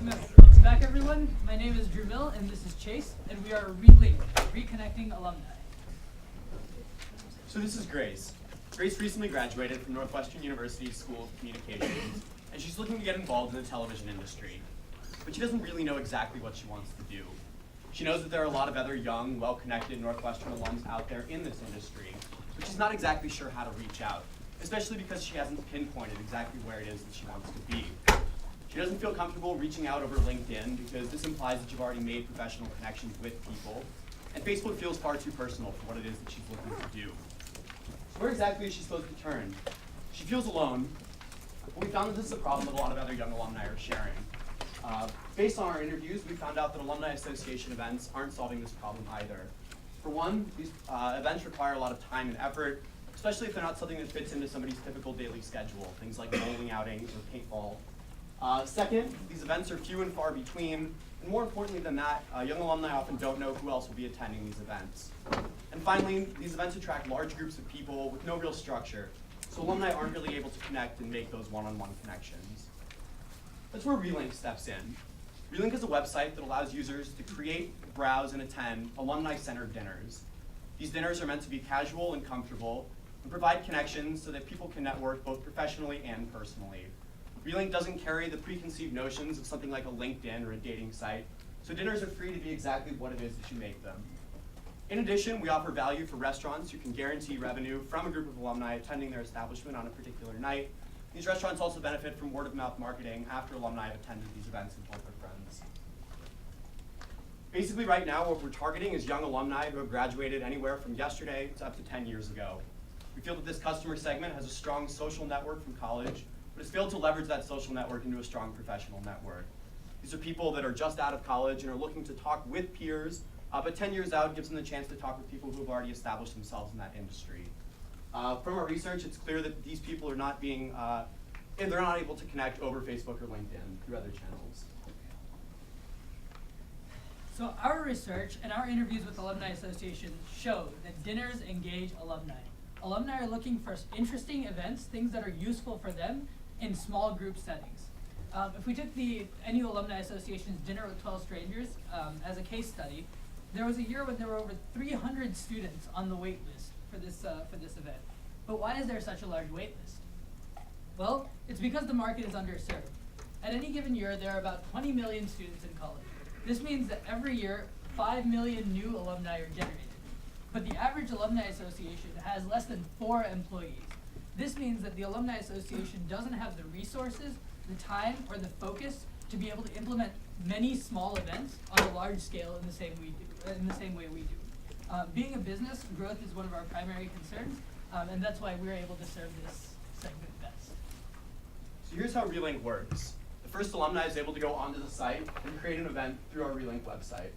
Welcome back, everyone. My name is Drew Mill, and this is Chase, and we are reconnecting alumni. So this is Grace. Grace recently graduated from Northwestern University School of Communications, and she's looking to get involved in the television industry. But she doesn't really know exactly what she wants to do. She knows that there are a lot of other young, well-connected Northwestern alums out there in this industry, but she's not exactly sure how to reach out, especially because she hasn't pinpointed exactly where it is that she wants to be. She doesn't feel comfortable reaching out over LinkedIn because this implies that you've already made professional connections with people, and Facebook feels far too personal for what it is that she's looking to do. So where exactly is she supposed to turn? She feels alone, but we found that this is a problem that a lot of other young alumni are sharing. Based on our interviews, we found out that alumni association events aren't solving this problem either. For one, these events require a lot of time and effort, especially if they're not something that fits into somebody's typical daily schedule, things like bowling outings or paintball. Second, these events are few and far between, and more importantly than that, young alumni often don't know who else will be attending these events. And finally, these events attract large groups of people with no real structure, so alumni aren't really able to connect and make those one-on-one connections. That's where Relink steps in. Relink is a website that allows users to create, browse, and attend alumni-centered dinners. These dinners are meant to be casual and comfortable and provide connections so that people can network both professionally and personally. Relink doesn't carry the preconceived notions of something like a LinkedIn or a dating site, so dinners are free to be exactly what it is that you make them. In addition, we offer value for restaurants who can guarantee revenue from a group of alumni attending their establishment on a particular night. These restaurants also benefit from word-of-mouth marketing after alumni have attended these events and told their friends. Basically, right now, what we're targeting is young alumni who have graduated anywhere from yesterday to up to 10 years ago. We feel that this customer segment has a strong social network from college, but has failed to leverage that social network into a strong professional network. These are people that are just out of college and are looking to talk with peers, but 10 years out gives them the chance to talk with people who have already established themselves in that industry. From our research, it's clear that these people are not being, they're not able to connect over Facebook or LinkedIn through other channels. So our research and our interviews with alumni associations show that dinners engage alumni. Alumni are looking for interesting events, things that are useful for them in small group settings. If we took the NU Alumni Association's Dinner with 12 Strangers as a case study, there was a year when there were over 300 students on the wait list for this event. But why is there such a large wait list? Well, it's because the market is underserved. At any given year, there are about 20 million students in college. This means that every year, 5 million new alumni are generated. But the average alumni association has less than 4 employees. This means that the alumni association doesn't have the resources, the time, or the focus to be able to implement many small events on a large scale in the same way we do. Being a business, growth is one of our primary concerns, and that's why we're able to serve this segment best. So here's how Relink works. The first alumni is able to go onto the site and create an event through our Relink website.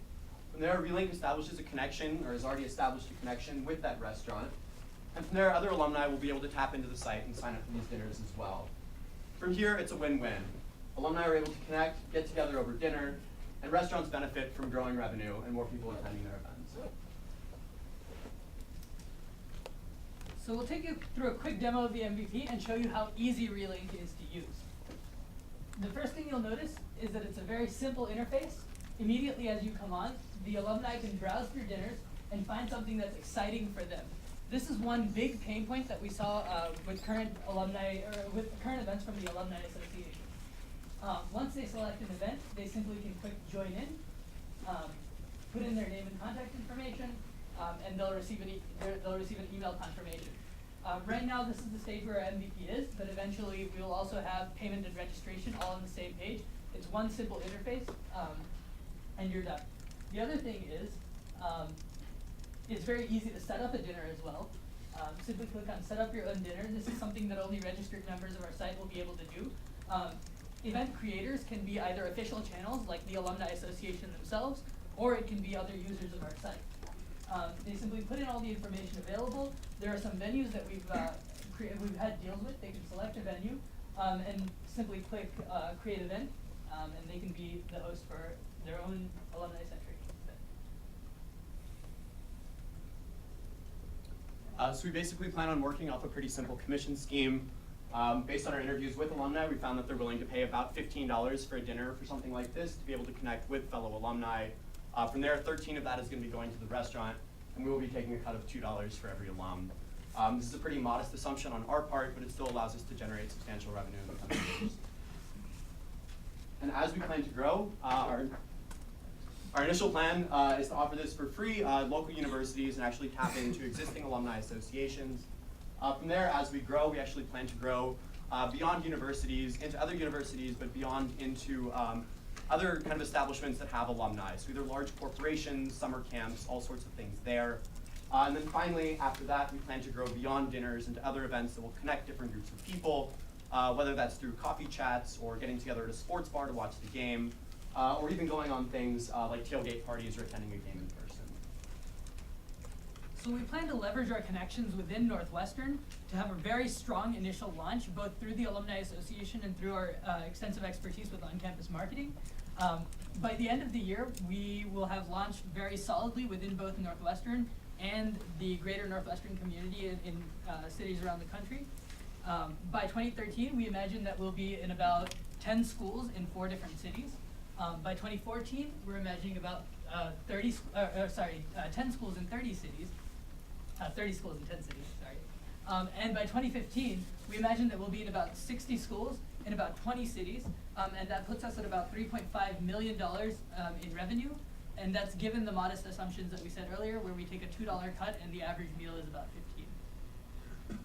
From there, Relink establishes a connection, or has already established a connection with that restaurant. And from there, other alumni will be able to tap into the site and sign up for these dinners as well. From here, it's a win-win. Alumni are able to connect, get together over dinner, and restaurants benefit from growing revenue and more people attending their events. So we'll take you through a quick demo of the MVP and show you how easy Relink is to use. The first thing you'll notice is that it's a very simple interface. Immediately as you come on, the alumni can browse through dinners and find something that's exciting for them. This is one big pain point that we saw with current events from the Alumni Association. Once they select an event, they simply can click join in, put in their name and contact information, and they'll receive an email confirmation. Right now, this is the stage where our MVP is, but eventually we will also have payment and registration all on the same page. It's one simple interface, and you're done. The other thing is, it's very easy to set up a dinner as well. Simply click on set up your own dinner. This is something that only registered members of our site will be able to do. Event creators can be either official channels like the Alumni Association themselves, or it can be other users of our site. They simply put in all the information available. There are some venues that we've had deals with. They can select a venue and simply click create event, and they can be the host for their own alumni-centric event. So we basically plan on working off a pretty simple commission scheme. Based on our interviews with alumni, we found that they're willing to pay about $15 for a dinner for something like this to be able to connect with fellow alumni. From there, 13 of that is going to be going to the restaurant, and we will be taking a cut of $2 for every alum. This is a pretty modest assumption on our part, but it still allows us to generate substantial revenue in the coming years. And as we plan to grow, our initial plan is to offer this for free local universities and actually tap into existing alumni associations. From there, as we grow, we actually plan to grow beyond universities, into other universities, but beyond into other kind of establishments that have alumni. So either large corporations, summer camps, all sorts of things there. And then finally, after that, we plan to grow beyond dinners into other events that will connect different groups of people, whether that's through coffee chats or getting together at a sports bar to watch the game, or even going on things like tailgate parties or attending a game in person. So we plan to leverage our connections within Northwestern to have a very strong initial launch, both through the Alumni Association and through our extensive expertise with on-campus marketing. By the end of the year, we will have launched very solidly within both Northwestern and the greater Northwestern community in cities around the country. By 2013, we imagine that we'll be in about 10 schools in 4 different cities. By 2014, we're imagining about 10 schools in 30 cities. 30 schools in 10 cities, sorry. And by 2015, we imagine that we'll be in about 60 schools in about 20 cities, and that puts us at about $3.5 million in revenue, and that's given the modest assumptions that we said earlier, where we take a $2 cut and the average meal is about 15.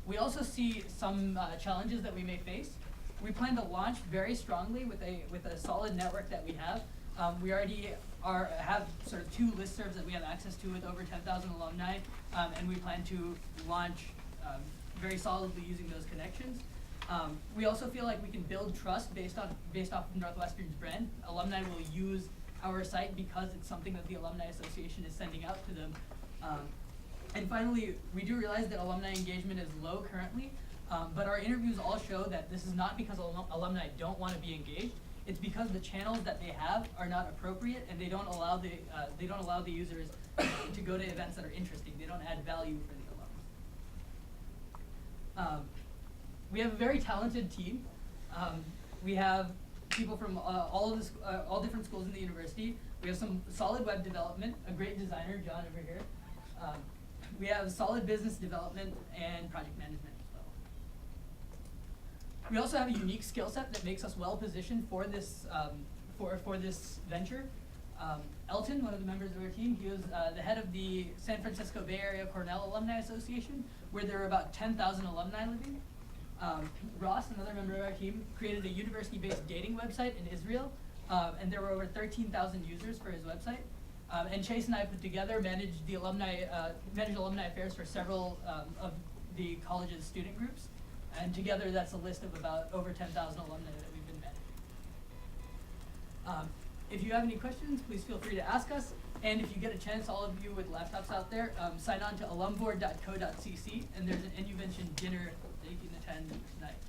We also see some challenges that we may face. We plan to launch very strongly with a solid network that we have. We already have sort of 2 listservs that we have access to with over 10,000 alumni, and we plan to launch very solidly using those connections. We also feel like we can build trust based off of Northwestern's brand. Alumni will use our site because it's something that the Alumni Association is sending out to them. And finally, we do realize that alumni engagement is low currently, but our interviews all show that this is not because alumni don't want to be engaged. It's because the channels that they have are not appropriate, and they don't allow the users to go to events that are interesting. They don't add value for the alums. We have a very talented team. We have people from all different schools in the university. We have some solid web development, a great designer, John over here. We have solid business development and project management as well. We also have a unique skill set that makes us well positioned for this for this venture. Elton, one of the members of our team, he was the head of the San Francisco Bay Area Cornell Alumni Association, where there are about 10,000 alumni living. Ross, another member of our team, created a university-based dating website in Israel, and there were over 13,000 users for his website. And Chase and I put together managed alumni affairs for several of the college's student groups, and together that's a list of about over 10,000 alumni that we've been managing. If you have any questions, please feel free to ask us. And if you get a chance, all of you with laptops out there, sign on to alumboard.co.cc, and there's an NUvention dinner that you can attend tonight.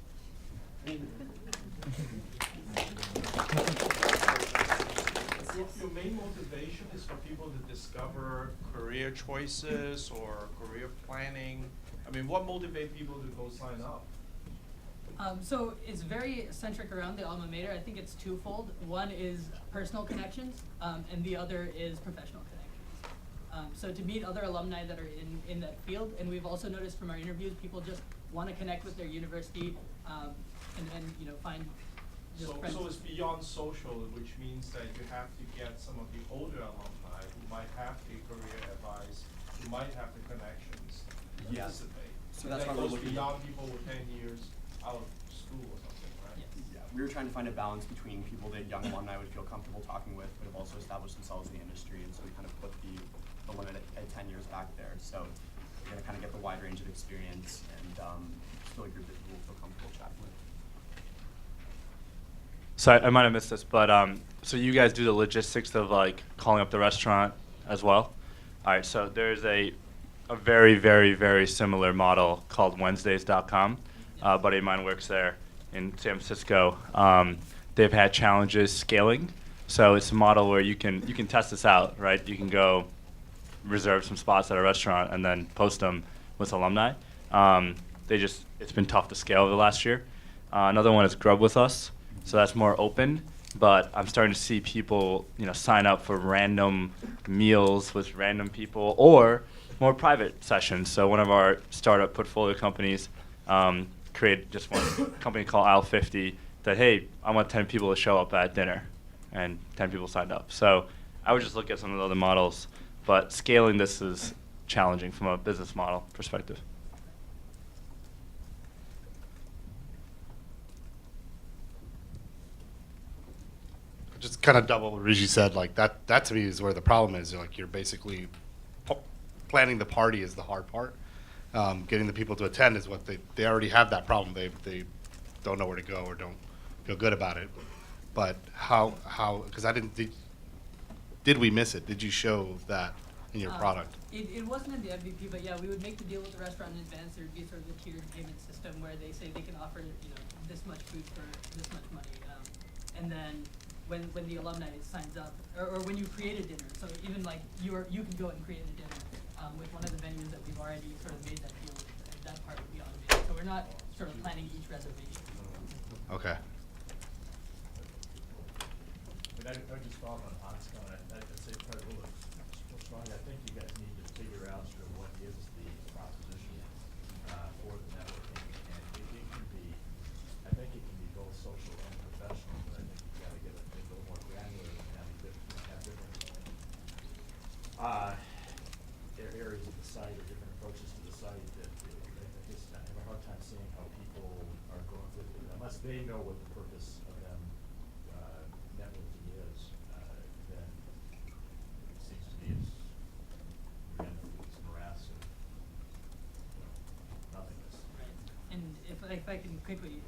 Your main motivation is for people to discover career choices or career planning. I mean, what motivates people to go sign up? So it's very centric around the alma mater. I think it's twofold. One is personal connections, and the other is professional connections. So to meet other alumni that are in that field, and we've also noticed from our interviews, people just want to connect with their university and find just friends. So it's beyond social, which means that you have to get some of the older alumni who might have the career advice, who might have the connections to Yes. participate. So And that's that why we're goes looking beyond people with 10 years out of school or something, right? Yes. Yeah, we were trying to find a balance between people that young alumni would feel comfortable talking with, but have also established themselves in the industry, and so we kind of put the limit at 10 years back there. So we're going to kind of get the wide range of experience and still a group that people feel comfortable chatting with. So I might have missed this, but so you guys do the logistics of like calling up the restaurant as well? All right, so there's a very, very, very similar model called Wednesdays.com. A buddy of mine works there in San Francisco. They've had challenges scaling, so it's a model where you can test this out, right? You can go reserve some spots at a restaurant and then post them with alumni. it's been tough to scale over the last year. Another one is Grub with Us, so that's more open. But I'm starting to see people, sign up for random meals with random people or more private sessions. So one of our startup portfolio companies created just one company called Aisle 50 that, hey, I want 10 people to show up at dinner, and 10 people signed up. So I would just look at some of the other models, but scaling this is challenging from a business model perspective. Just kind of double what Riji said, like that to me is where the problem is. Like you're basically planning the party is the hard part. Getting the people to attend is what they already have that problem. They don't know where to go or don't feel good about it. But how because did we miss it? Did you show that in your product? It wasn't in the MVP, but yeah, we would make the deal with the restaurant in advance. There would be sort of a tiered payment system where they say they can offer this much food for this much money, and then when the alumni signs up, or when you create a dinner. So even like you can go and create a dinner with one of the venues that we've already sort of made that deal with. And that part would be automated. So we're not sort of planning each reservation. Okay. I just follow on Hans' comment. I'd say probably a little more strongly. I think you guys need to figure out sort of what is the proposition for the networking, and it can be. I think it can be both social and professional, but I think you got to get a little more granular and have different areas of the site or different approaches to the site that I just have a hard time seeing how people are going through it unless they know what the purpose of them networking is. Then it seems to me it's morass of nothingness. Right. And if I can quickly,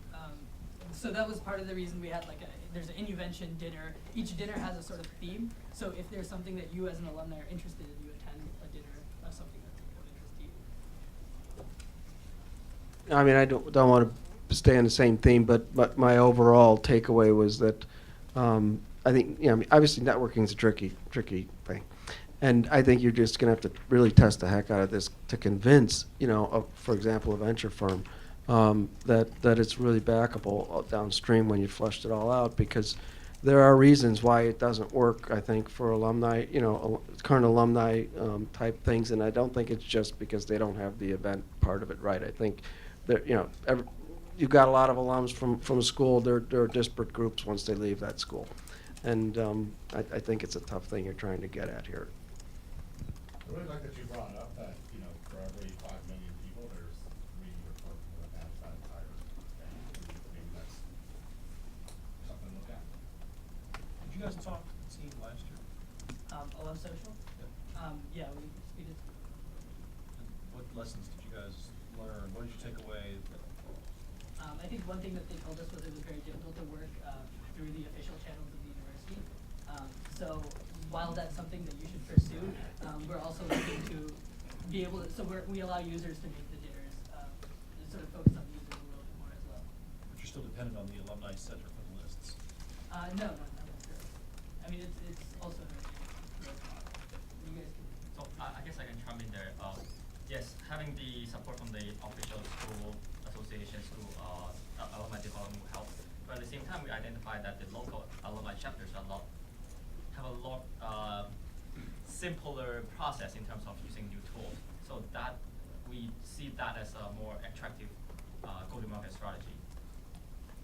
so that was part of the reason we had there's an NUvention dinner. Each dinner has a sort of theme. So if there's something that you as an alumni are interested in, you attend a dinner of something that's of interest to you. I mean, I don't want to stay on the same theme, but my overall takeaway was that I think, I mean, obviously networking is a tricky thing. And I think you're just going to have to really test the heck out of this to convince, for example, a venture firm that it's really backable downstream when you fleshed it all out, because there are reasons why it doesn't work, I think, for alumni, current alumni type things, and I don't think it's just because they don't have the event part of it right. I think that, you've got a lot of alums from a school, they're disparate groups once they leave that school. And I think it's a tough thing you're trying to get at here. I really like that you brought up that, for every 5 million people, there's 3 or 4 people that manage that entire thing. Maybe that's something to look at. Did you guys talk to the team last year? Alum Social? Yeah, we did. And what lessons did you guys learn? What did you take away? I think one thing that they told us was it was very difficult to work through the official channels of the university. So while that's something that you should pursue, we're also looking to be able to, so we allow users to make the dinners, and sort of focus on the users a little bit more as well. But you're still dependent on the alumni center for the lists. No, not necessarily. I mean, it's also very model. You guys can. So I guess I can chime in there. Yes, having the support from the official school association, school alumni development will help. But at the same time, we identified that the local alumni chapters have a lot simpler process in terms of using new tools. So that we see that as a more attractive go-to-market strategy.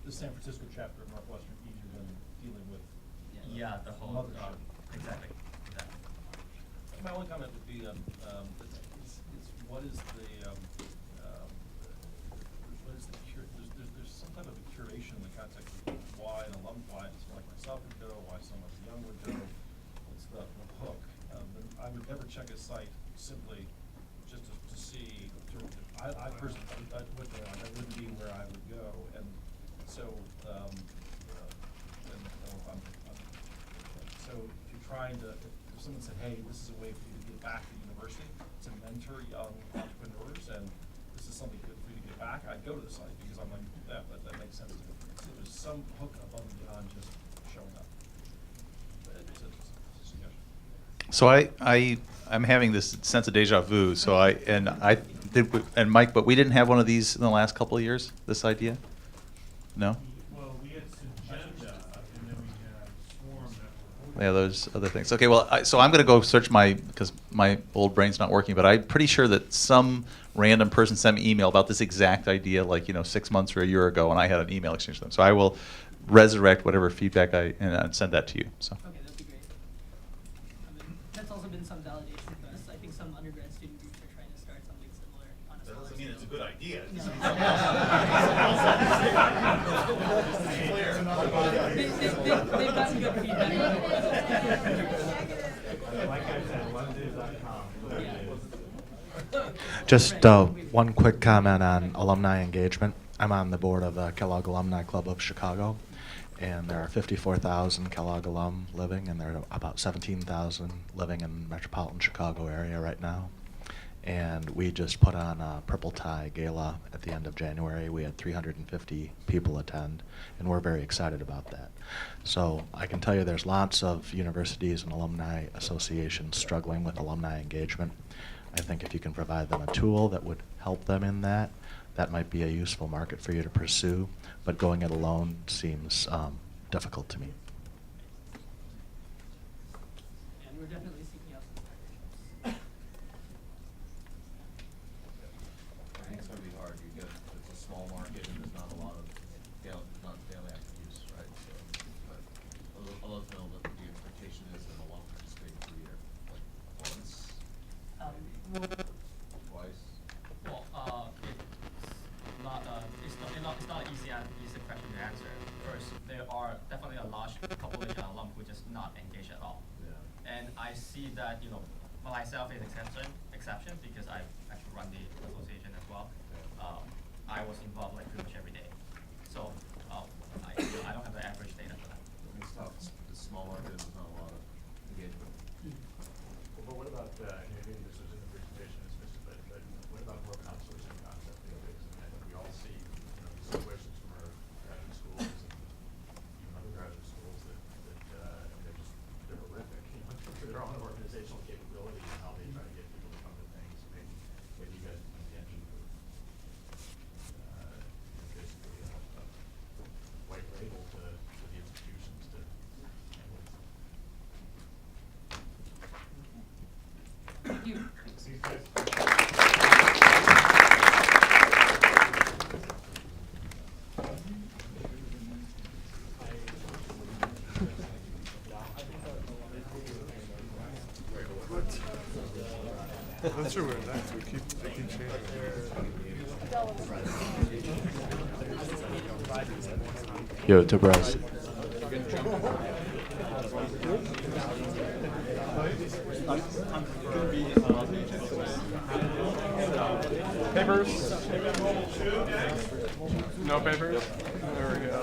The San Francisco chapter of Northwestern easier than dealing with Yeah, the whole mothership. exactly. My only comment would be, what is the there's some type of a curation in the context of why an alum, why someone like myself would go, why someone young would go, what's the hook. But I would never check a site simply just to see. I personally, that wouldn't be where I would go, and so so if you're trying to, if someone said, hey, this is a way for you to get back to university, to mentor young entrepreneurs, and this is something good for you to get back, I'd go to the site because I'm like, yeah, that makes sense to me. So there's some hook above and beyond just showing up. But it's a suggestion. So I'm having this sense of deja vu. So and Mike, but we didn't have one of these in the last couple of years, this idea? No? Well, we had Syngenta, and then we had Swarm that were. Yeah, those other things. Okay, well, so I'm going to go search because my old brain's not working, but I'm pretty sure that some random person sent me an email about this exact idea, like, 6 months or a year ago, and I had an email exchange with them. So I will resurrect whatever feedback and send that to you. So. Okay, that'd be great. That's also been some validation for us. I think some undergrad student groups are trying to start something similar on a That smaller doesn't mean it's a scale. good idea. No. They've gotten good feedback. Like I said, Wednesdays.com. Just one quick comment on alumni engagement. I'm on the board of the Kellogg Alumni Club of Chicago, and there are 54,000 Kellogg alum living, and there are about 17,000 living in metropolitan Chicago area right now. And we just put on a Purple Tie Gala at the end of January. We had 350 people attend, and we're very excited about that. So I can tell you there's lots of universities and alumni associations struggling with alumni engagement. I think if you can provide them a tool that would help them in that, that might be a useful market for you to pursue, but going it alone seems difficult to me. And we're definitely seeking out some partnerships. I think it's gonna be hard. It's a small market and there's not a lot of daily active use, right? So, but I'd love to know what the expectation is in a long participate per year, like once, twice. Well, it's not an easy question to answer. First, there are definitely a large population of alum who just not engaged at all. Yeah. And I see that, myself is exception because I actually run the association as well. I was involved like pretty much every day. So I don't have the average data for that. It's tough. It's small market, there's not a lot of engagement. But what about, maybe this was in the presentation, it's missed, but what about more of an outsourcing concept? Because I think we all see, these situations from our graduate schools and even undergraduate schools that they're horrific, in terms of their own organizational capability and how they try to get people to come to things. Maybe you guys become the engine for, basically a white label to the institutions to handle it. Thank you. See you guys. That's true. We keep changing. Yo, to Bryce. Papers? No papers? There we go.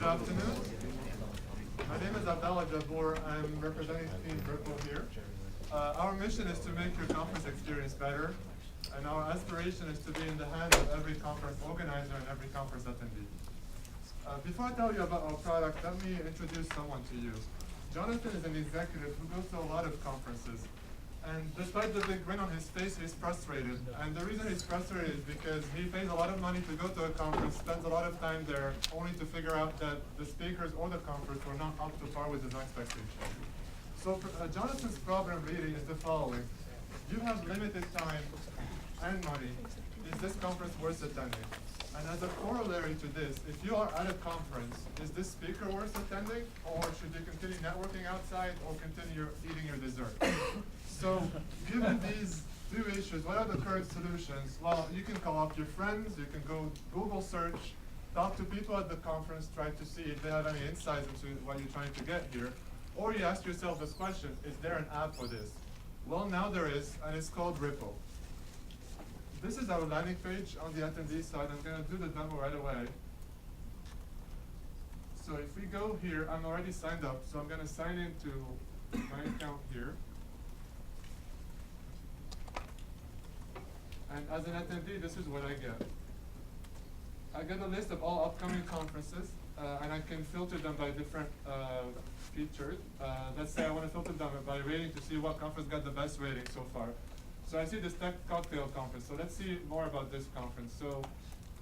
Good afternoon. My name is Abdallah Jabbour. I'm representing Team Ripple here. Our mission is to make your conference experience better, and our aspiration is to be in the hands of every conference organizer and every conference attendee. Before I tell you about our product, let me introduce someone to you. Jonathan is an executive who goes to a lot of conferences. And despite the big grin on his face, he's frustrated. And the reason he's frustrated is because he pays a lot of money to go to a conference, spends a lot of time there, only to figure out that the speakers or the conference were not up to par with his expectations. So Jonathan's problem really is the following. You have limited time and money. Is this conference worth attending? And as a corollary to this, if you are at a conference, is this speaker worth attending, or should you continue networking outside or continue eating your dessert? So given these two issues, what are the current solutions? Well, you can call up your friends, you can go Google search, talk to people at the conference, try to see if they have any insights into what you're trying to get here. Or you ask yourself this question, is there an app for this? Well, now there is, and it's called Ripple. This is our landing page on the attendee side. I'm going to do the demo right away. So if we go here, I'm already signed up, so I'm going to sign into my account here. And as an attendee, this is what I get. I get a list of all upcoming conferences, and I can filter them by different features. Let's say I want to filter them by rating to see what conference got the best rating so far. So I see this Tech Cocktail Conference. So let's see more about this conference. So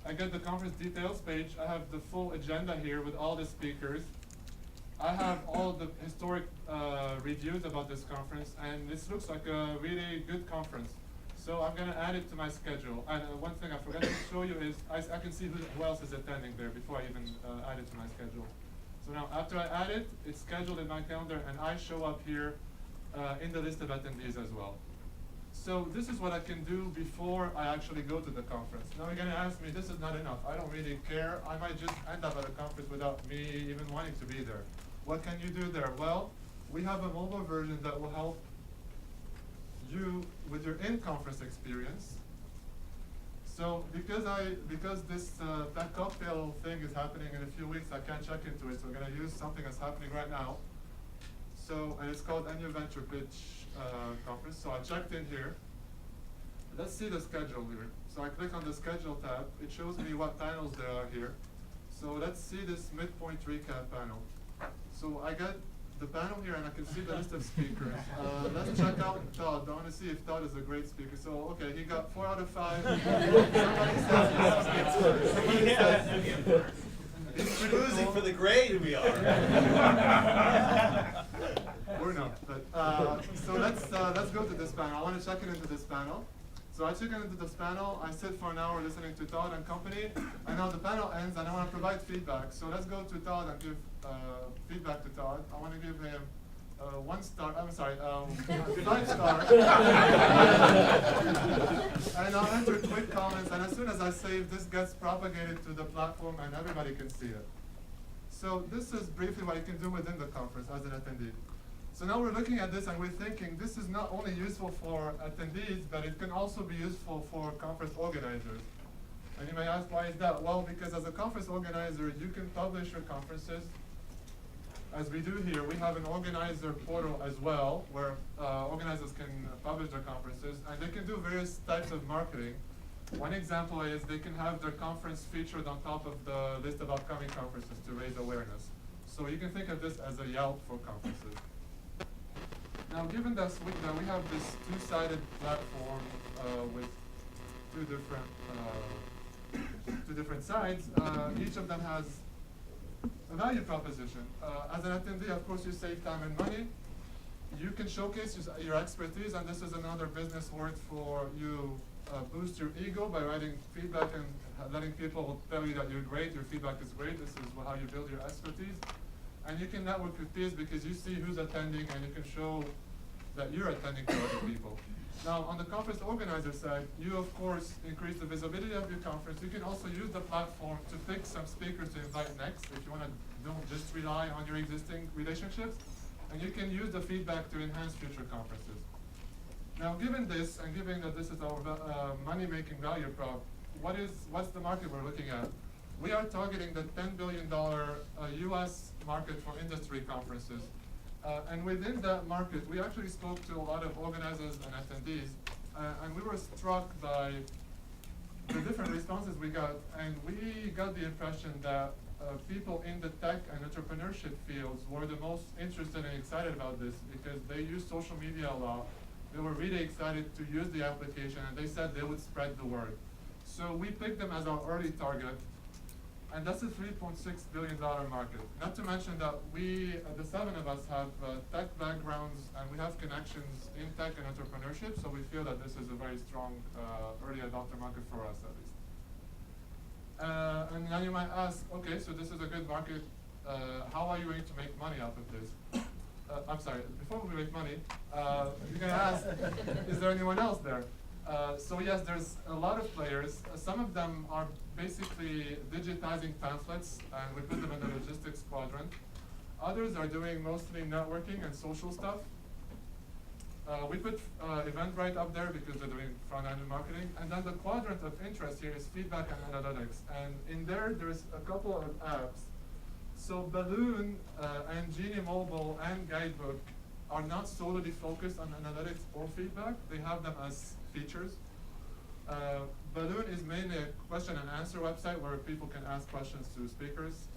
I get the conference details page. I have the full agenda here with all the speakers. I have all the historic reviews about this conference, and this looks like a really good conference. So I'm going to add it to my schedule. And one thing I forgot to show you is I can see who else is attending there before I even add it to my schedule. So now after I add it, it's scheduled in my calendar, and I show up here in the list of attendees as well. So this is what I can do before I actually go to the conference. Now you're going to ask me, this is not enough. I don't really care. I might just end up at a conference without me even wanting to be there. What can you do there? Well, we have a mobile version that will help you with your in-conference experience. So because this that cocktail thing is happening in a few weeks, I can't check into it. So we're going to use something that's happening right now. So, and it's called NUvention Pitch Conference. So I checked in here. Let's see the schedule here. So I click on the schedule tab. It shows me what panels there are here. So let's see this midpoint recap panel. So I get the panel here, and I can see the list of speakers. Let's check out Todd. I want to see if Todd is a great speaker. So, okay, he got 4 out of 5. Somebody says He's losing for the grade we are. We're not. But, so let's go to this panel. I want to check it into this panel. So I check into this panel. I sit for an hour listening to Todd and company. And now the panel ends, and I want to provide feedback. So let's go to Todd and give feedback to Todd. I want to give him 1 star. I'm sorry, 5 stars. And I'll enter quick comments. And as soon as I save, this gets propagated to the platform, and everybody can see it. So this is briefly what you can do within the conference as an attendee. So now we're looking at this, and we're thinking this is not only useful for attendees, but it can also be useful for conference organizers. And you may ask, why is that? Well, because as a conference organizer, you can publish your conferences. As we do here, we have an organizer portal as well, where organizers can publish their conferences, and they can do various types of marketing. One example is they can have their conference featured on top of the list of upcoming conferences to raise awareness. So you can think of this as a Yelp for conferences. Now, given that we have this two-sided platform with two different sides, each of them has a value proposition. As an attendee, of course, you save time and money. You can showcase your expertise, and this is another business word for you boost your ego by writing feedback and letting people tell you that you're great, your feedback is great, this is how you build your expertise. And you can network with peers because you see who's attending, and you can show that you're attending to other people. Now, on the conference organizer side, you, of course, increase the visibility of your conference. You can also use the platform to pick some speakers to invite next if you want to don't just rely on your existing relationships. And you can use the feedback to enhance future conferences. Now, given this, and given that this is our money-making value prop, what's the market we're looking at? We are targeting the $10 billion US market for industry conferences. And within that market, we actually spoke to a lot of organizers and attendees, and we were struck by the different responses we got, and we got the impression that people in the tech and entrepreneurship fields were the most interested and excited about this because they use social media a lot, They were really excited to use the application, and they said they would spread the word. So we picked them as our early target, and that's a $3.6 billion market. Not to mention that we, the 7 of us, have tech backgrounds, and we have connections in tech and entrepreneurship, so we feel that this is a very strong early adopter market for us, at least. And now you might ask, okay, so this is a good market. How are you going to make money out of this? I'm sorry, before we make money, you're going to ask, is there anyone else there? So yes, there's a lot of players. Some of them are basically digitizing pamphlets, and we put them in the logistics quadrant. Others are doing mostly networking and social stuff. We put Eventbrite up there because they're doing front-end marketing. And then the quadrant of interest here is feedback and analytics. And in there's a couple of apps. So Balloon and Genie Mobile and Guidebook are not solely focused on analytics or feedback. They have them as features. Balloon is mainly a question and answer website where people can ask questions to speakers.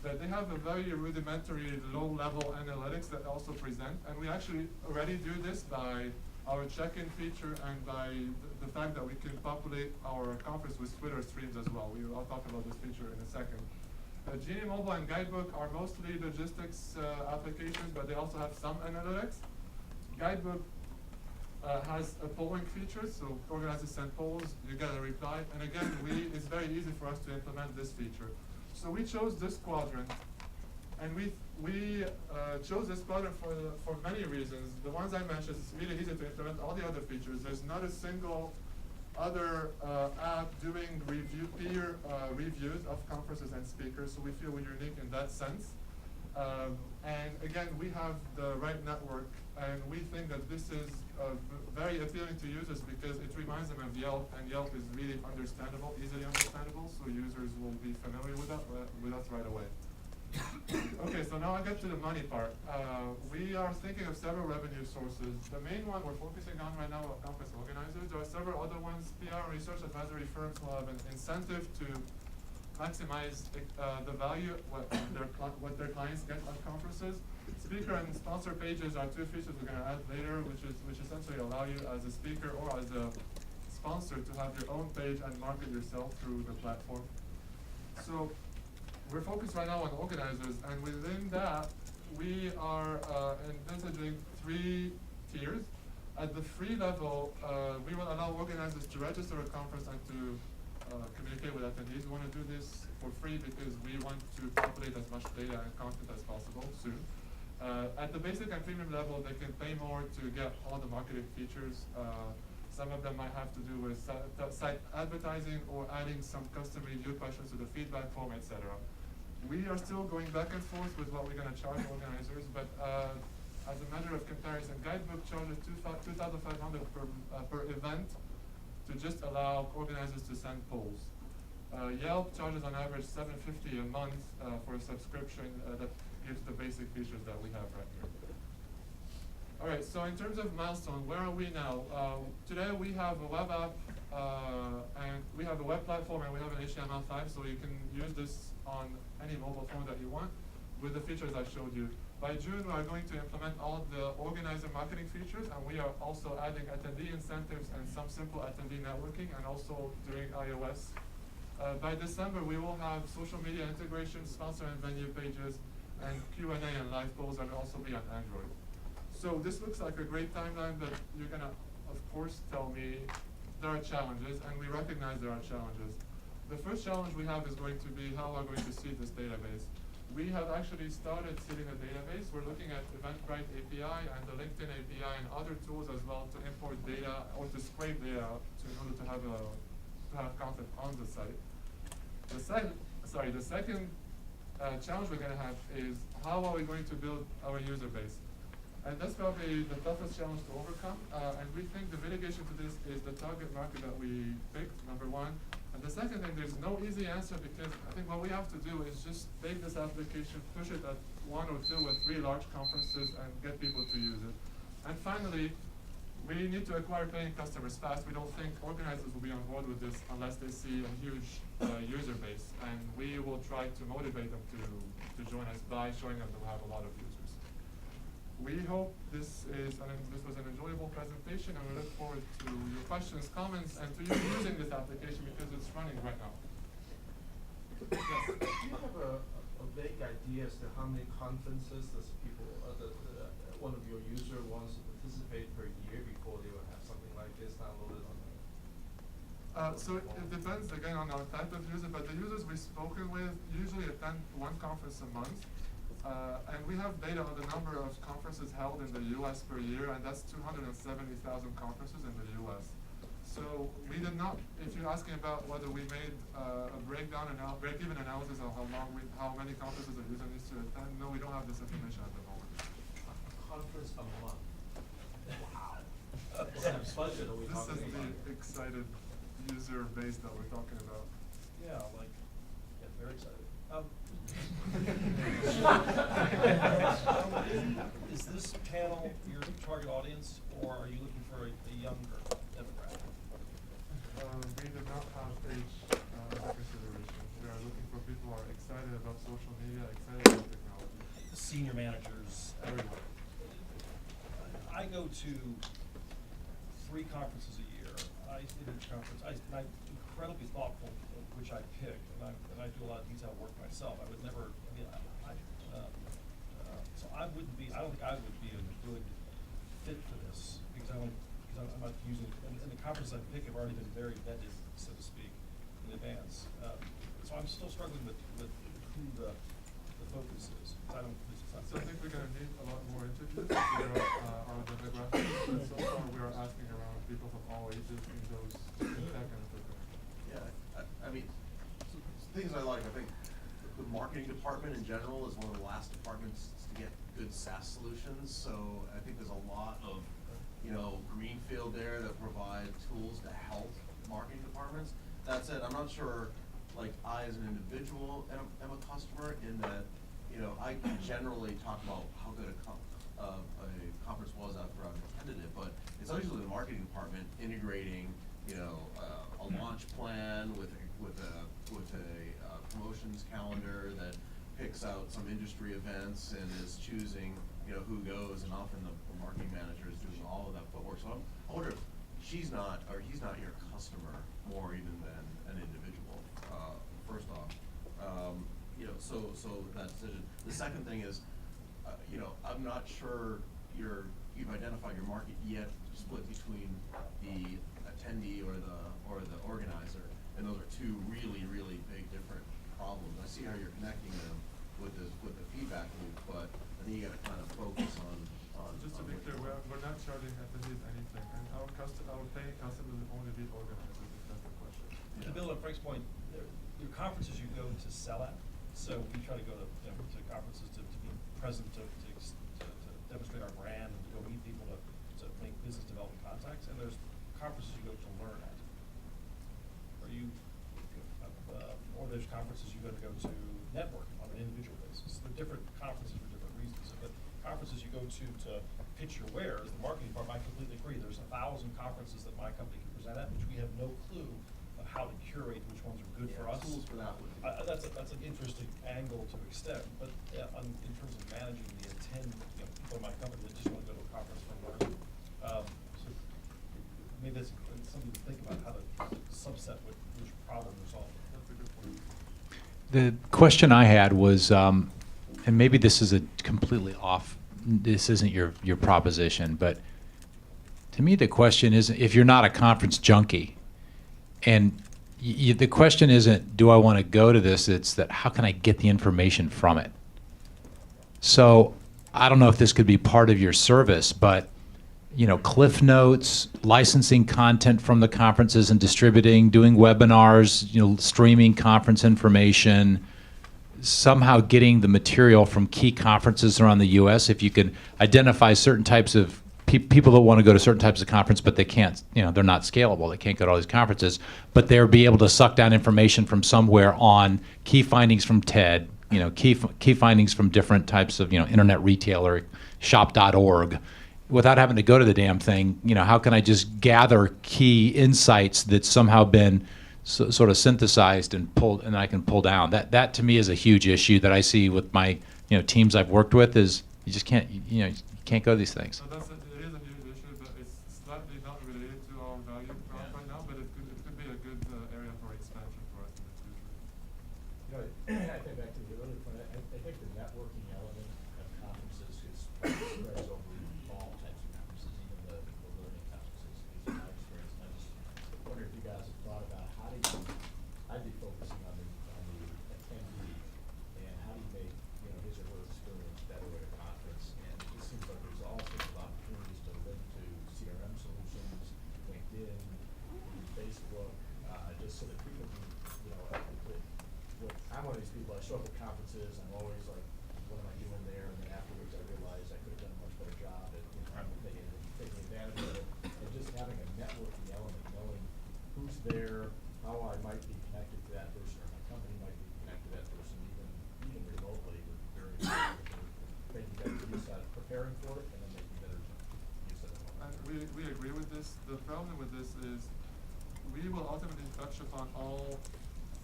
But they have a very rudimentary low-level analytics that also present. And we actually already do this by our check-in feature and by the fact that we can populate our conference with Twitter streams as well. I'll talk about this feature in a second. Genie Mobile and Guidebook are mostly logistics applications, but they also have some analytics. Guidebook has a polling feature, so organizers send polls, you get a reply, and again, it's very easy for us to implement this feature. So we chose this quadrant, and we chose this quadrant for many reasons. The ones I mentioned, it's really easy to implement all the other features. There's not a single other app doing peer reviews of conferences and speakers, so we feel we're unique in that sense. And again, we have the right network, and we think that this is very appealing to users because it reminds them of Yelp, and Yelp is really understandable, easily understandable, so users will be familiar with us right away. Okay, so now I get to the money part. We are thinking of several revenue sources. The main one we're focusing on right now are conference organizers. There are several other ones. PR research advisory firms will have an incentive to maximize the value what their clients get at conferences. Speaker and sponsor pages are two features we're going to add later, which essentially allow you as a speaker or as a sponsor to have your own page and market yourself through the platform. So we're focused right now on organizers, and within that, we are envisaging 3 tiers. At the free level, we will allow organizers to register a conference and to communicate with attendees. We want to do this for free because we want to populate as much data and content as possible soon. At the basic and premium level, they can pay more to get all the marketing features. Some of them might have to do with site advertising or adding some custom review questions to the feedback form, etc. We are still going back and forth with what we're going to charge organizers, but as a matter of comparison, Guidebook charges $2,500 per event to just allow organizers to send polls. Yelp charges on average $750 a month for a subscription that gives the basic features that we have right here. All right, so in terms of milestone, where are we now? Today we have a web app, and we have a web platform, and we have an HTML5, so you can use this on any mobile phone that you want with the features I showed you. By June, we are going to implement all the organizer marketing features, and we are also adding attendee incentives and some simple attendee networking, and also doing iOS. By December, we will have social media integration, sponsor and venue pages, and Q&A and live polls, and also be on Android. So this looks like a great timeline, but you're gonna, of course, tell me there are challenges, and we recognize there are challenges. The first challenge we have is going to be how we're going to seed this database. We have actually started seeding a database. We're looking at Eventbrite API and the LinkedIn API and other tools as well to import data or to scrape data in order to have content on the site. The second challenge we're going to have is how are we going to build our user base? And that's probably the toughest challenge to overcome. And we think the mitigation to this is the target market that we picked, number one. And the second thing, there's no easy answer because I think what we have to do is just take this application, push it at 1 or 2 or 3 large conferences and get people to use it. And finally, we need to acquire paying customers fast. We don't think organizers will be on board with this unless they see a huge user base. And we will try to motivate them to join us by showing them that we have a lot of users. we hope this was an enjoyable presentation, and we look forward to your questions, comments, and to you using this application because it's running right now. Yes. Do you have a vague idea as to how many conferences does people, one of your user wants to participate per year before they will have something like this downloaded on the? So it depends again on our type of user, but the users we've spoken with usually attend one conference a month. And we have data on the number of conferences held in the US per year, and that's 270,000 conferences in the US. So we did not, if you're asking about whether we made a break-even analysis of how many conferences a user needs to attend, no, we don't have this information at the moment. Conference a month. Wow. What kind of budget are we This talking is about? the excited user base that we're talking about. Yeah, like, get very excited. Is this panel your target audience, or are you looking for a younger demographic? We did not have age as a consideration. We are looking for people who are excited about social media, excited about technology. Senior managers, everywhere. I go to 3 conferences a year. I'm incredibly thoughtful of which I pick, and I do a lot of detailed work myself. I would never, so I wouldn't be, I don't think I would be a good fit for this, because I'm not using, and the conferences I pick have already been very vetted, so to speak, in advance. So I'm still struggling with who the focus is. I don't. So I think we're going to need a lot more interviews to figure out our demographics. But so far, we are asking around people from all ages in those tech and entertainment. Yeah, I mean, things I like. I think the marketing department in general is one of the last departments to get good SaaS solutions. So I think there's a lot of, greenfield there that provide tools to help marketing departments. That said, I'm not sure, like, I as an individual am a customer in that, I generally talk about how good a conference was after I've attended it, but it's usually the marketing department integrating, a launch plan with a promotions calendar that picks out some industry events and is choosing, who goes, and often the marketing manager is doing all of that footwork. So I wonder if he's not your customer more even than an individual. First off, so that decision. The second thing is, I'm not sure you've identified your market yet split between the attendee or the organizer, and those are two really, really big different problems. I see how you're connecting them with the feedback loop, but I think you got to kind of focus on. Just to be clear, we're not charging attendees anything, and our paying customers will only be organizers, if that's the question. To build on Frank's point, your conferences you go to sell at. So we try to go to conferences to be present, to demonstrate our brand, and to go meet people, to make business development contacts. And there's conferences you go to learn at. Or there's conferences you go to network on an individual basis. They're different conferences for different reasons. But conferences you go to pitch your wares, the marketing department, I completely agree. There's 1,000 conferences that my company can present at, which we have no clue of how to curate which ones are good for us. Tools for that would be. That's an interesting angle to extend, but in terms of managing the people in my company that just want to go to a conference for learning, so maybe that's something to think about, how to subset which problem we're solving. That's a good point. The question I had was, and maybe this is a completely off, this isn't your proposition, but to me the question is, if you're not a conference junkie, and the question isn't, do I want to go to this? It's that, how can I get the information from it? So I don't know if this could be part of your service, but cliff notes, licensing content from the conferences and distributing, doing webinars, streaming conference information, somehow getting the material from key conferences around the U.S. If you can identify certain types of people that want to go to certain types of conference, but they can't, they're not scalable. They can't go to all these conferences, but they'll be able to suck down information from somewhere on key findings from TED, key findings from different types of, internet retailer, shop.org, without having to go to the damn thing. How can I just gather key insights that's somehow been sort of synthesized and pulled, and I can pull down? That to me is a huge issue that I see with my, teams I've worked with, is you just can't, can't go to these things. So it is a huge issue, but it's slightly not related to our value prop right now, but it could be a good area for expansion for us in the future. You know, I think back to the earlier point, I think the networking element of conferences spreads over all types of conferences, even the learning conferences, is my experience. And I just wonder if you guys have thought about how do you, I'd be focusing on the attendee, and how do you make, you know, his or her experience better at a conference? And it just seems like there's all sorts of opportunities to link to CRM solutions, LinkedIn, Facebook, just so that people can, you know, I'm one of these people, I show up at conferences, I'm always like, what am I doing there? And then afterwards I realize I could have done a much better job at, you know, taking advantage of it. And just having a networking element, knowing who's there, how I might be connected to that person, or my company might be connected to that person, even remotely, would be very important for making better use out of preparing for it, and then making better use of it. And we agree with this. The problem with this is we will ultimately touch upon all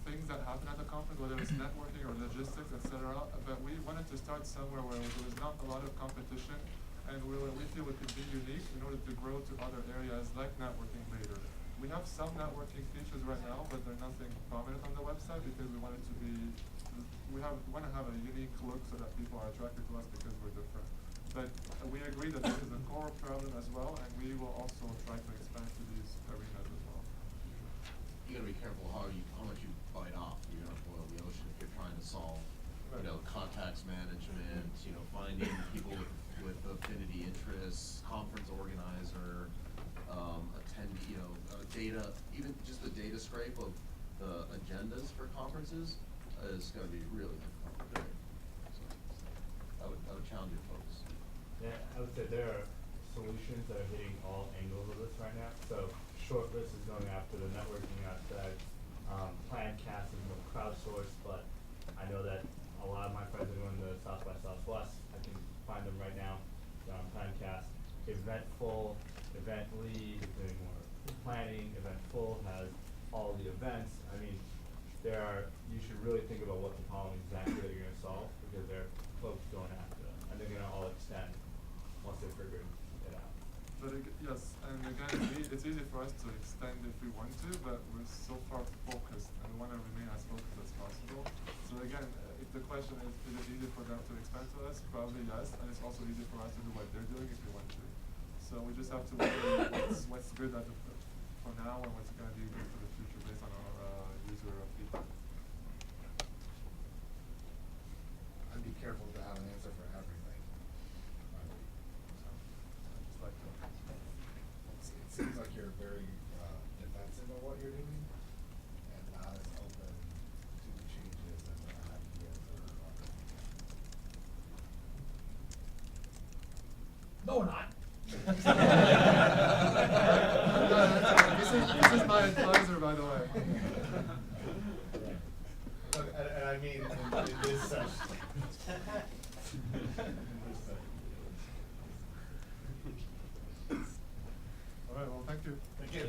things that happen at the conference, whether it's networking or logistics, etc. But we wanted to start somewhere where there was not a lot of competition, and we feel it could be unique in order to grow to other areas like networking later. We have some networking features right now, but they're nothing prominent on the website because we want it to be, we want to have a unique look so that people are attracted to us because we're different. But we agree that this is a core problem as well, and we will also try to expand to these arenas as well. You gotta be careful how much you bite off. You're gonna boil the ocean if you're trying to solve, you know, contacts management, you know, finding people with affinity interests, conference organizer, attendee, you know, data, even just the data scrape of the agendas for conferences is gonna be really difficult. So I would challenge your folks. Yeah, I would say there are solutions that are hitting all angles of this right now. So Shortlist is going after the networking aspect. Plancast is more crowdsourced, but I know that a lot of my friends are doing the South by Southwest. I can find them right now on Plancast. Eventful, Event Lead is doing more planning. Eventful has all the events. I mean, you should really think about what the problem exactly that you're going to solve, because there are folks going after them, and they're going to all extend once they figure it out. But yes, and again, it's easy for us to extend if we want to, but we're so far focused, and we want to remain as focused as possible. So again, if the question is it easy for them to expand to us? Probably yes, and it's also easy for us to do what they're doing if we want to. So we just have to weigh what's good for now and what's going to be good for the future based on our user feedback. I'd be careful to have an answer for everything. It seems like you're very defensive of what you're doing and not as open to the changes and the ideas that are No, we're not. This is my advisor, by the way. Look, and I mean in this session. All right, well, thank you. Thank you.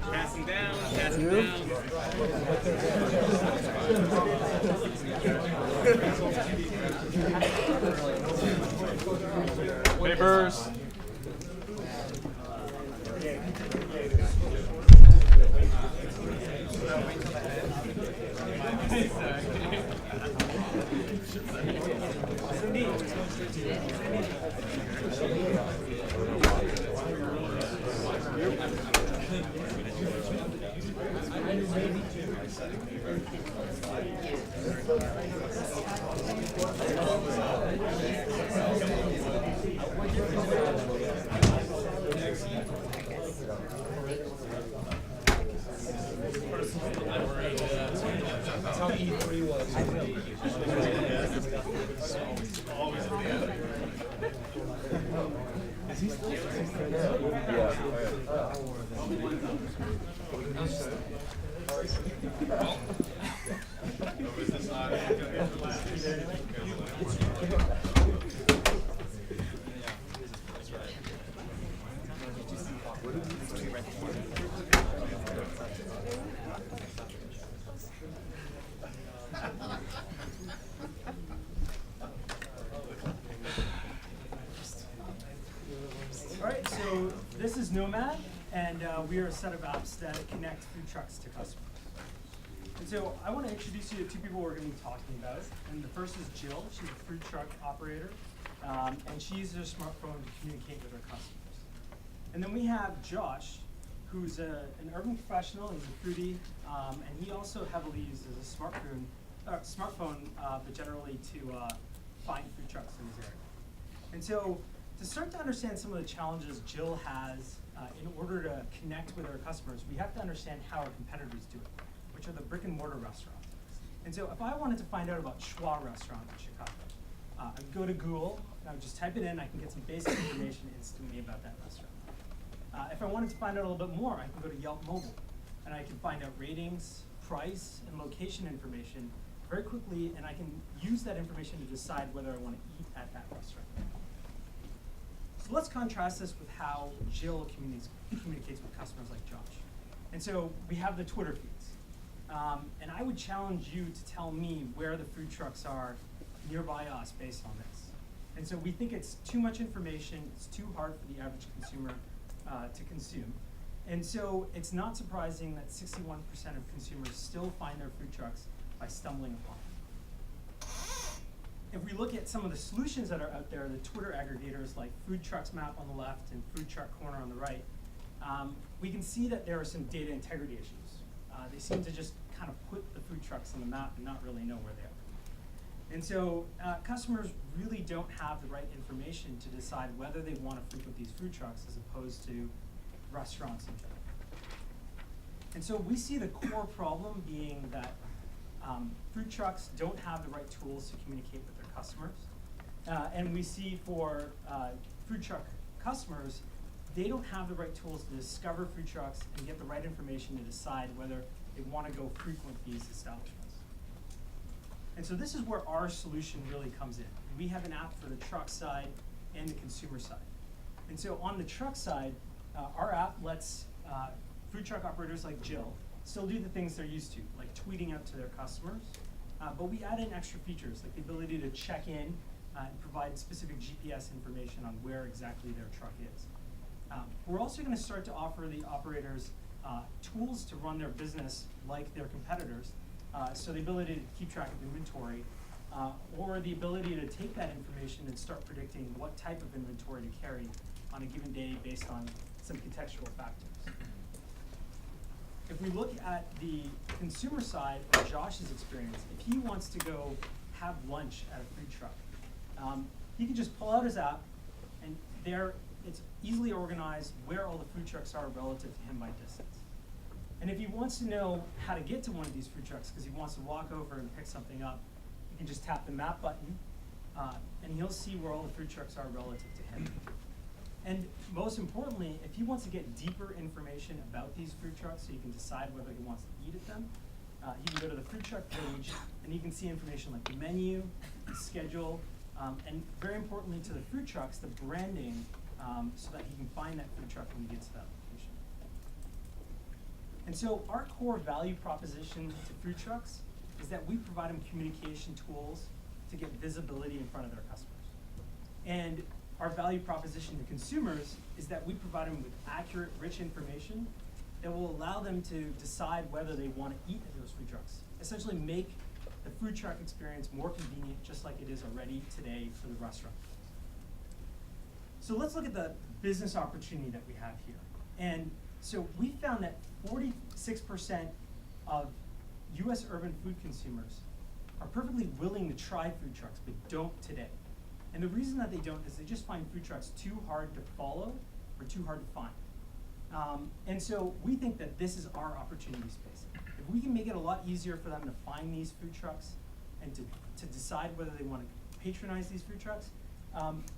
Passing down, passing down. Papers. That's how E3 All right, so this is Nomad, and we are a set of apps that connect food trucks to customers. And so I want to introduce you to two people we're going to be talking about. And the first is Jill. She's a food truck operator, and she uses her smartphone to communicate with her customers. And then we have Josh, who's an urban professional. He's a foodie, and he also heavily uses a smartphone, but generally to find food trucks in his area. And so to start to understand some of the challenges Jill has in order to connect with her customers, we have to understand how our competitors do it, which are the brick and mortar restaurants. And so if I wanted to find out about Schwa Restaurant in Chicago, I would go to Google, and I would just type it in, I can get some basic information instantly about that restaurant. If I wanted to find out a little bit more, I can go to Yelp Mobile, and I can find out ratings, price, and location information very quickly, and I can use that information to decide whether I want to eat at that restaurant. So let's contrast this with how Jill communicates with customers like Josh. And so we have the Twitter feeds. And I would challenge you to tell me where the food trucks are nearby us based on this. And so we think it's too much information, it's too hard for the average consumer to consume. And so it's not surprising that 61% of consumers still find their food trucks by stumbling upon them. If we look at some of the solutions that are out there, the Twitter aggregators like Food Trucks Map on the left and Food Truck Corner on the right, we can see that there are some data integrity issues. They seem to just kind of put the food trucks on the map and not really know where they are. And so customers really don't have the right information to decide whether they want to frequent these food trucks as opposed to restaurants in general. And so we see the core problem being that food trucks don't have the right tools to communicate with their customers. And we see for food truck customers, they don't have the right tools to discover food trucks and get the right information to decide whether they want to go frequent these establishments. And so this is where our solution really comes in. We have an app for the truck side and the consumer side. And so on the truck side, our app lets food truck operators like Jill still do the things they're used to, like tweeting out to their customers. But we add in extra features, like the ability to check in and provide specific GPS information on where exactly their truck is. We're also going to start to offer the operators tools to run their business like their competitors. So the ability to keep track of inventory, or the ability to take that information and start predicting what type of inventory to carry on a given day based on some contextual factors. If we look at the consumer side of Josh's experience, if he wants to go have lunch at a food truck, he can just pull out his app, and there it's easily organized where all the food trucks are relative to him by distance. And if he wants to know how to get to one of these food trucks because he wants to walk over and pick something up, he can just tap the map button, and he'll see where all the food trucks are relative to him. And most importantly, if he wants to get deeper information about these food trucks so he can decide whether he wants to eat at them, he can go to the food truck page, and he can see information like the menu, the schedule, and very importantly to the food trucks, the branding, so that he can find that food truck when he gets to that location. And so our core value proposition to food trucks is that we provide them communication tools to get visibility in front of their customers. And our value proposition to consumers is that we provide them with accurate, rich information that will allow them to decide whether they want to eat at those food trucks. Essentially make the food truck experience more convenient, just like it is already today for the restaurant. So let's look at the business opportunity that we have here. And so we found that 46% of US urban food consumers are perfectly willing to try food trucks, but don't today. And the reason that they don't is they just find food trucks too hard to follow or too hard to find. And so we think that this is our opportunity space. If we can make it a lot easier for them to find these food trucks and to decide whether they want to patronize these food trucks,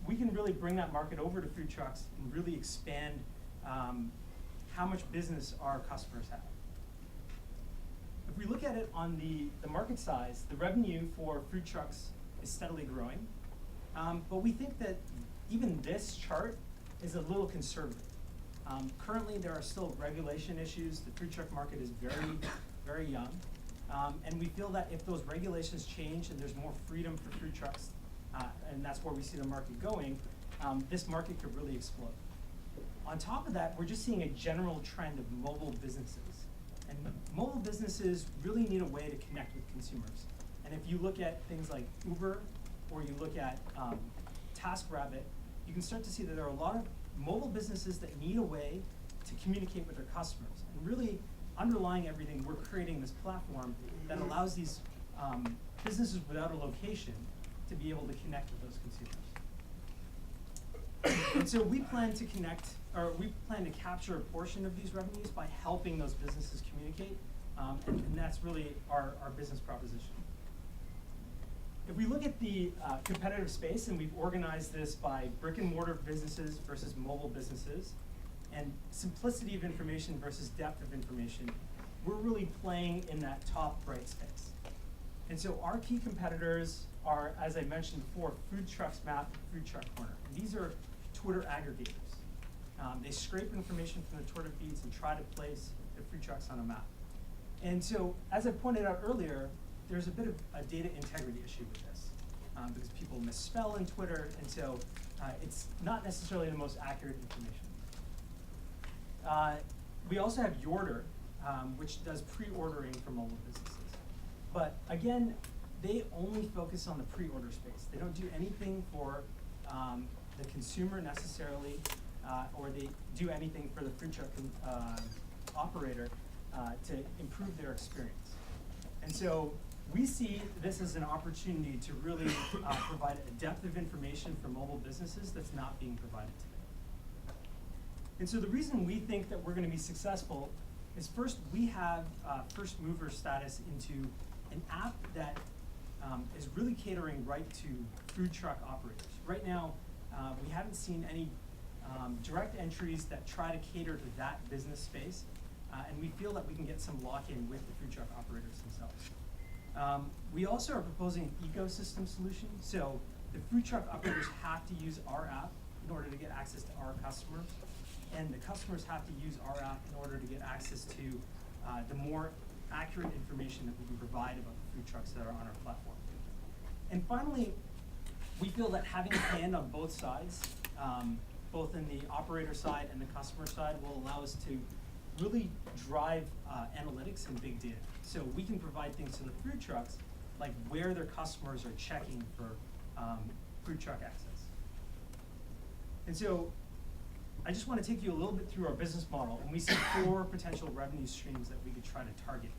we can really bring that market over to food trucks and really expand how much business our customers have. If we look at it on the market size, the revenue for food trucks is steadily growing. But we think that even this chart is a little conservative. Currently, there are still regulation issues. The food truck market is very, very young. And we feel that if those regulations change and there's more freedom for food trucks, and that's where we see the market going, this market could really explode. On top of that, we're just seeing a general trend of mobile businesses. And mobile businesses really need a way to connect with consumers. And if you look at things like Uber, or you look at TaskRabbit, you can start to see that there are a lot of mobile businesses that need a way to communicate with their customers. And really, underlying everything, we're creating this platform that allows these businesses without a location to be able to connect with those consumers. And so we plan to connect, or we plan to capture a portion of these revenues by helping those businesses communicate, and that's really our business proposition. If we look at the competitive space, and we've organized this by brick and mortar businesses versus mobile businesses, and simplicity of information versus depth of information, we're really playing in that top right space. And so our key competitors are, as I mentioned before, Food Trucks Map, Food Truck Corner. And these are Twitter aggregators. They scrape information from the Twitter feeds and try to place the food trucks on a map. And so, as I pointed out earlier, there's a bit of a data integrity issue with this, because people misspell in Twitter, and so it's not necessarily the most accurate information. We also have Yorter, which does pre-ordering for mobile businesses. But again, they only focus on the pre-order space. They don't do anything for the consumer necessarily, or they do anything for the food truck operator to improve their experience. And so we see this as an opportunity to really provide a depth of information for mobile businesses that's not being provided today. And so the reason we think that we're going to be successful is, first, we have first mover status into an app that is really catering right to food truck operators. Right now, we haven't seen any direct entries that try to cater to that business space, and we feel that we can get some lock-in with the food truck operators themselves. We also are proposing an ecosystem solution, so the food truck operators have to use our app in order to get access to our customers, and the customers have to use our app in order to get access to the more accurate information that we can provide about the food trucks that are on our platform. And finally, we feel that having a hand on both sides, both in the operator side and the customer side, will allow us to really drive analytics and big data. So we can provide things to the food trucks, like where their customers are checking for food truck access. And so I just want to take you a little bit through our business model, and we see 4 potential revenue streams that we could try to target.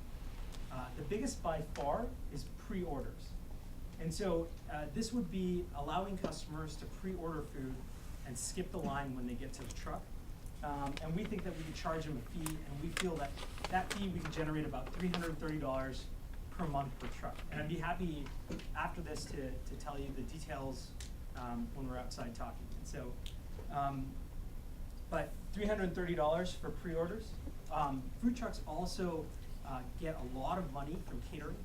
The biggest by far is pre-orders. And so this would be allowing customers to pre-order food and skip the line when they get to the truck. And we think that we could charge them a fee, and we feel that that fee we could generate about $330 per month per truck. And I'd be happy after this to tell you the details when we're outside talking. And so, but $330 for pre-orders. Food trucks also get a lot of money from catering.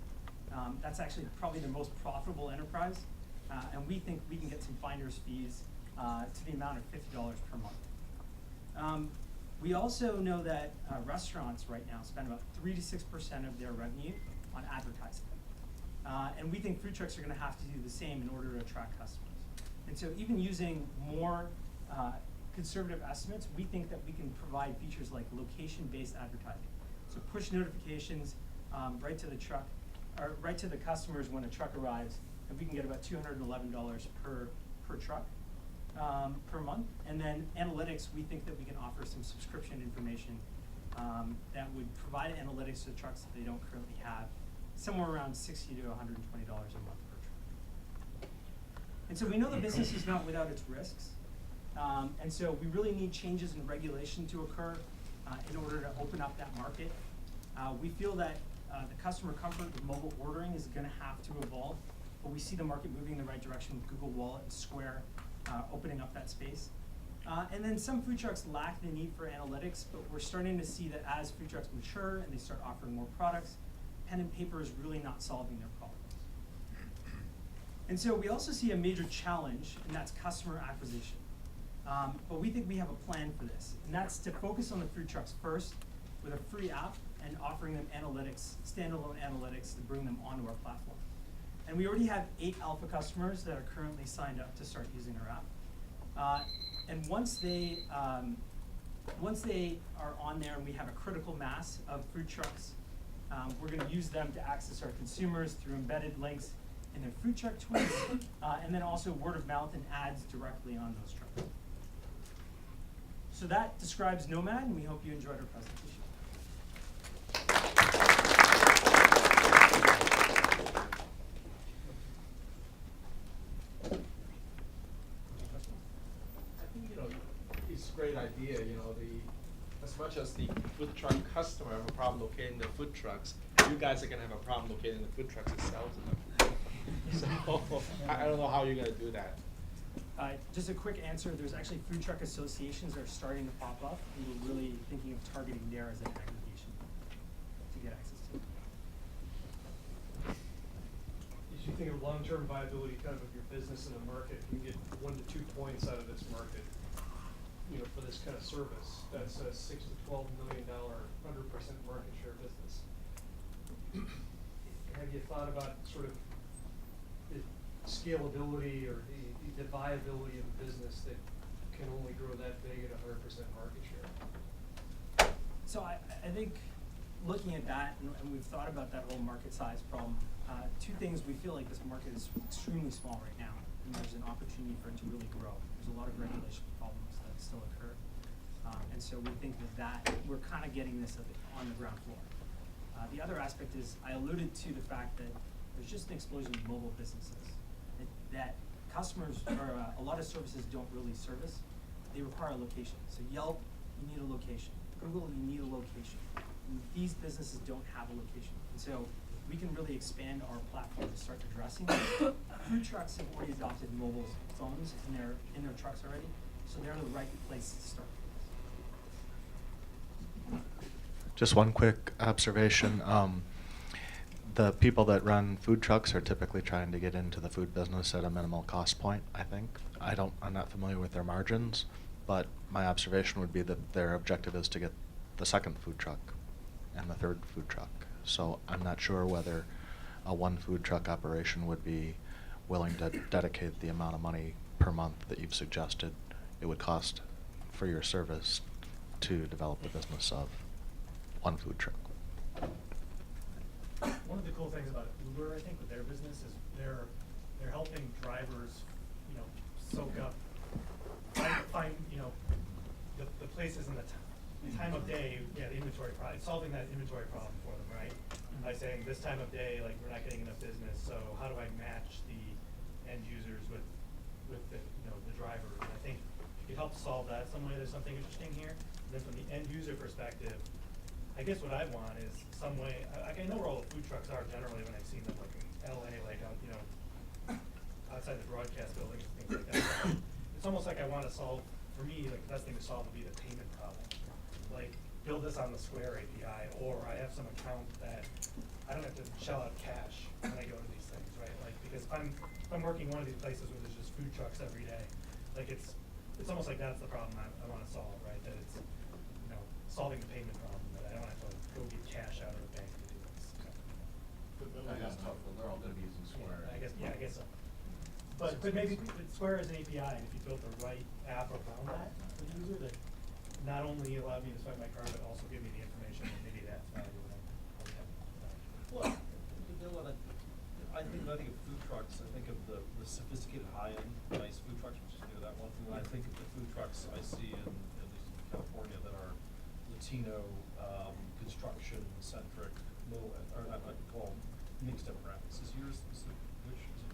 That's actually probably the most profitable enterprise, and we think we can get some finder's fees to the amount of $50 per month. We also know that restaurants right now spend about 3 to 6% of their revenue on advertising. And we think food trucks are going to have to do the same in order to attract customers. And so even using more conservative estimates, we think that we can provide features like location-based advertising. So push notifications right to the truck, or right to the customers when a truck arrives, and we can get about $211 per truck per month. And then analytics, we think that we can offer some subscription information that would provide analytics to the trucks that they don't currently have, somewhere around $60 to $120 a month per truck. And so we know the business is not without its risks. And so we really need changes in regulation to occur in order to open up that market. We feel that the customer comfort with mobile ordering is going to have to evolve, but we see the market moving in the right direction with Google Wallet and Square opening up that space. And then some food trucks lack the need for analytics, but we're starting to see that as food trucks mature and they start offering more products, pen and paper is really not solving their problems. And so we also see a major challenge, and that's customer acquisition. But we think we have a plan for this, and that's to focus on the food trucks first with a free app and offering them analytics, standalone analytics to bring them onto our platform. And we already have 8 alpha customers that are currently signed up to start using our app. And once they are on there and we have a critical mass of food trucks, we're going to use them to access our consumers through embedded links in their food truck tweets, and then also word of mouth and ads directly on those trucks. So that describes Nomad, and we hope you enjoyed our presentation. I think, it's a great idea, as much as the food truck customer have a problem locating the food trucks, you guys are gonna have a problem locating the food trucks itself. So, I don't know how you're gonna do that. Just a quick answer, there's actually food truck associations that are starting to pop up, and we're really thinking of targeting there as an aggregation to get access to. As you think of long-term viability kind of your business in the market, you get 1 to 2 points out of this market, for this kind of service. That's a $6 to $12 million 100% market share business. Have you thought about sort of the scalability or the viability of a business that can only grow that big at 100% market share? So I think looking at that, and we've thought about that whole market size problem, 2 things: we feel like this market is extremely small right now, and there's an opportunity for it to really grow. There's a lot of regulation problems that still occur. And so we think that we're kind of getting this on the ground floor. The other aspect is, I alluded to the fact that there's just an explosion of mobile businesses that customers, or a lot of services don't really service. They require a location. So Yelp, you need a location. Google, you need a location. And these businesses don't have a location. And so we can really expand our platform to start addressing that. Food trucks have already adopted mobile phones in their trucks already, so they're the right place to start. Just one quick observation. The people that run food trucks are typically trying to get into the food business at a minimal cost point, I think. I'm not familiar with their margins, but my observation would be that their objective is to get the second food truck and the third food truck. So I'm not sure whether a 1 food truck operation would be willing to dedicate the amount of money per month that you've suggested it would cost for your service to develop the business of 1 food truck. One of the cool things about Uber, I think, with their business is they're helping drivers, soak up, find the places and the time of day, the inventory problem, solving that inventory problem for them, right? By saying this time of day, like, we're not getting enough business, so how do I match the end users with the driver? And I think if you help solve that some way, there's something interesting here. And then from the end user perspective, I guess what I want is some way, I know where all the food trucks are generally when I've seen them, like in LA, like out, outside the broadcast buildings and things like that. It's almost like I want to solve, for me, like the best thing to solve would be the payment problem. Like, build this on the Square API, or I have some account that I don't have to shell out cash when I go to these things, right? Like, because if I'm working one of these places where there's just food trucks every day, like it's almost like that's the problem I want to solve, right? That it's, solving the payment problem, that I don't have to go get cash out of the bank to do this. I guess tough, but they're all gonna be using Square. I guess so. But maybe Square is an API, and if you built the right app around that for the user, that not only allowed me to swipe my card, but also give me the information, and maybe that's value. Well, I think of food trucks, I think of the sophisticated high-end nice food trucks, which is that one thing. When I think of the food trucks I see at least in California that are Latino, construction-centric, or I like to call them mixed demographics. Is it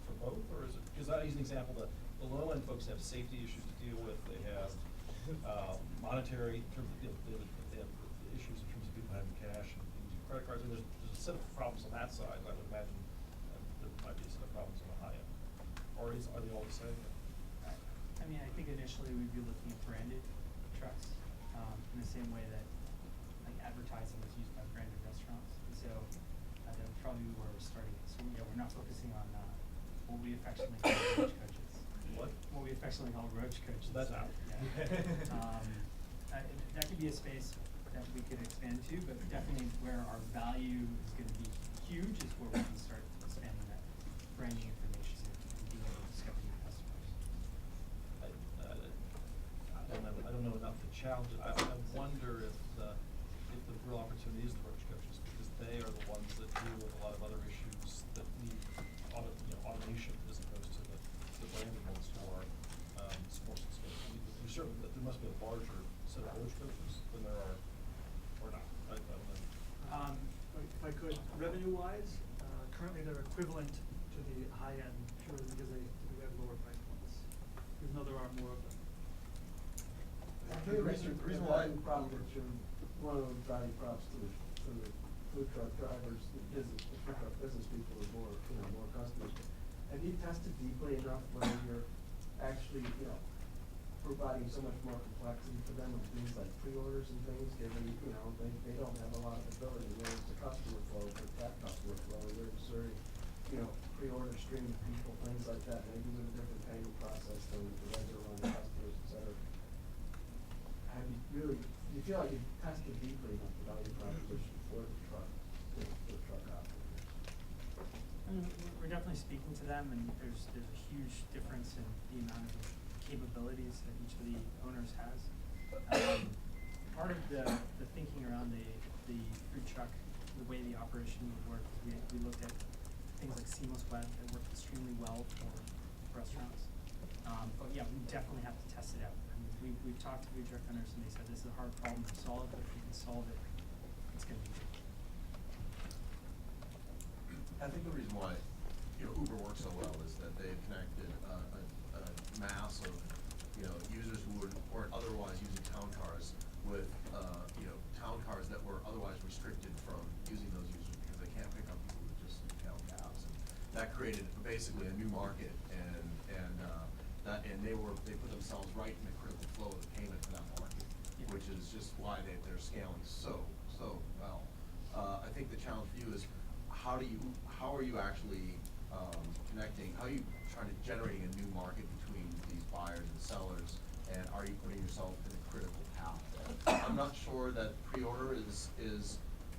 for both, or is it, because I use an example that the low-end folks have safety issues to deal with, they have monetary, in terms of, they have issues in terms of people having cash and using credit cards, and there's a set of problems on that side. I would imagine there might be a set of problems on the high end. Or are they all the same? I mean, I think initially we'd be looking at branded trucks, in the same way that like advertising is used by branded restaurants. And so that would probably be where we're starting. So yeah, we're not focusing on what we affectionately call roach coaches. What? What we affectionately call roach coaches. That's out. Yeah. That could be a space that we could expand to, but definitely where our value is going to be huge is where we can start expanding that branding information and being able to discover new customers. I don't know enough to challenge it. I wonder if the real opportunity is the roach coaches, because they are the ones that deal with a lot of other issues that need automation as opposed to the branded ones who are sports and skate. Certainly, there must be a larger set of roach coaches than there are, or not. I don't know. If I could, revenue-wise, currently they're equivalent to the high-end purely because they have lower price points, even though there are more of them. The reason why one of the value props to the food truck drivers, the food truck business people is more, more customers. Have you tested deeply enough whether you're actually, providing so much more complexity for them with things like pre-orders and things, given, they don't have a lot of ability to manage the customer flow, but that customer flow, they're inserting, pre-order stream of people, things like that, maybe with a different payment process than the regular run customers, et cetera. Have you really, do you feel like you've tested deeply enough the value proposition for the truck, the truck operators? I mean, we're definitely speaking to them, and there's a huge difference in the amount of capabilities that each of the owners has. Part of the thinking around the food truck, the way the operation would work, is we looked at things like seamless web that work extremely well for restaurants. But yeah, we definitely have to test it out. I mean, we've talked to food truck owners, and they said this is a hard problem to solve, but if we can solve it, it's going to be good. I think the reason why Uber works so well is that they've connected a mass of users who weren't otherwise using town cars with town cars that were otherwise restricted from using those users because they can't pick up people with just cabs. And that created basically a new market, and they put themselves right in the critical flow of the payment for that market, which is just why they're scaling so well. I think the challenge for you is how are you actually connecting? How are you trying to generating a new market between these buyers and sellers, and are you putting yourself in a critical path there? I'm not sure that pre-order is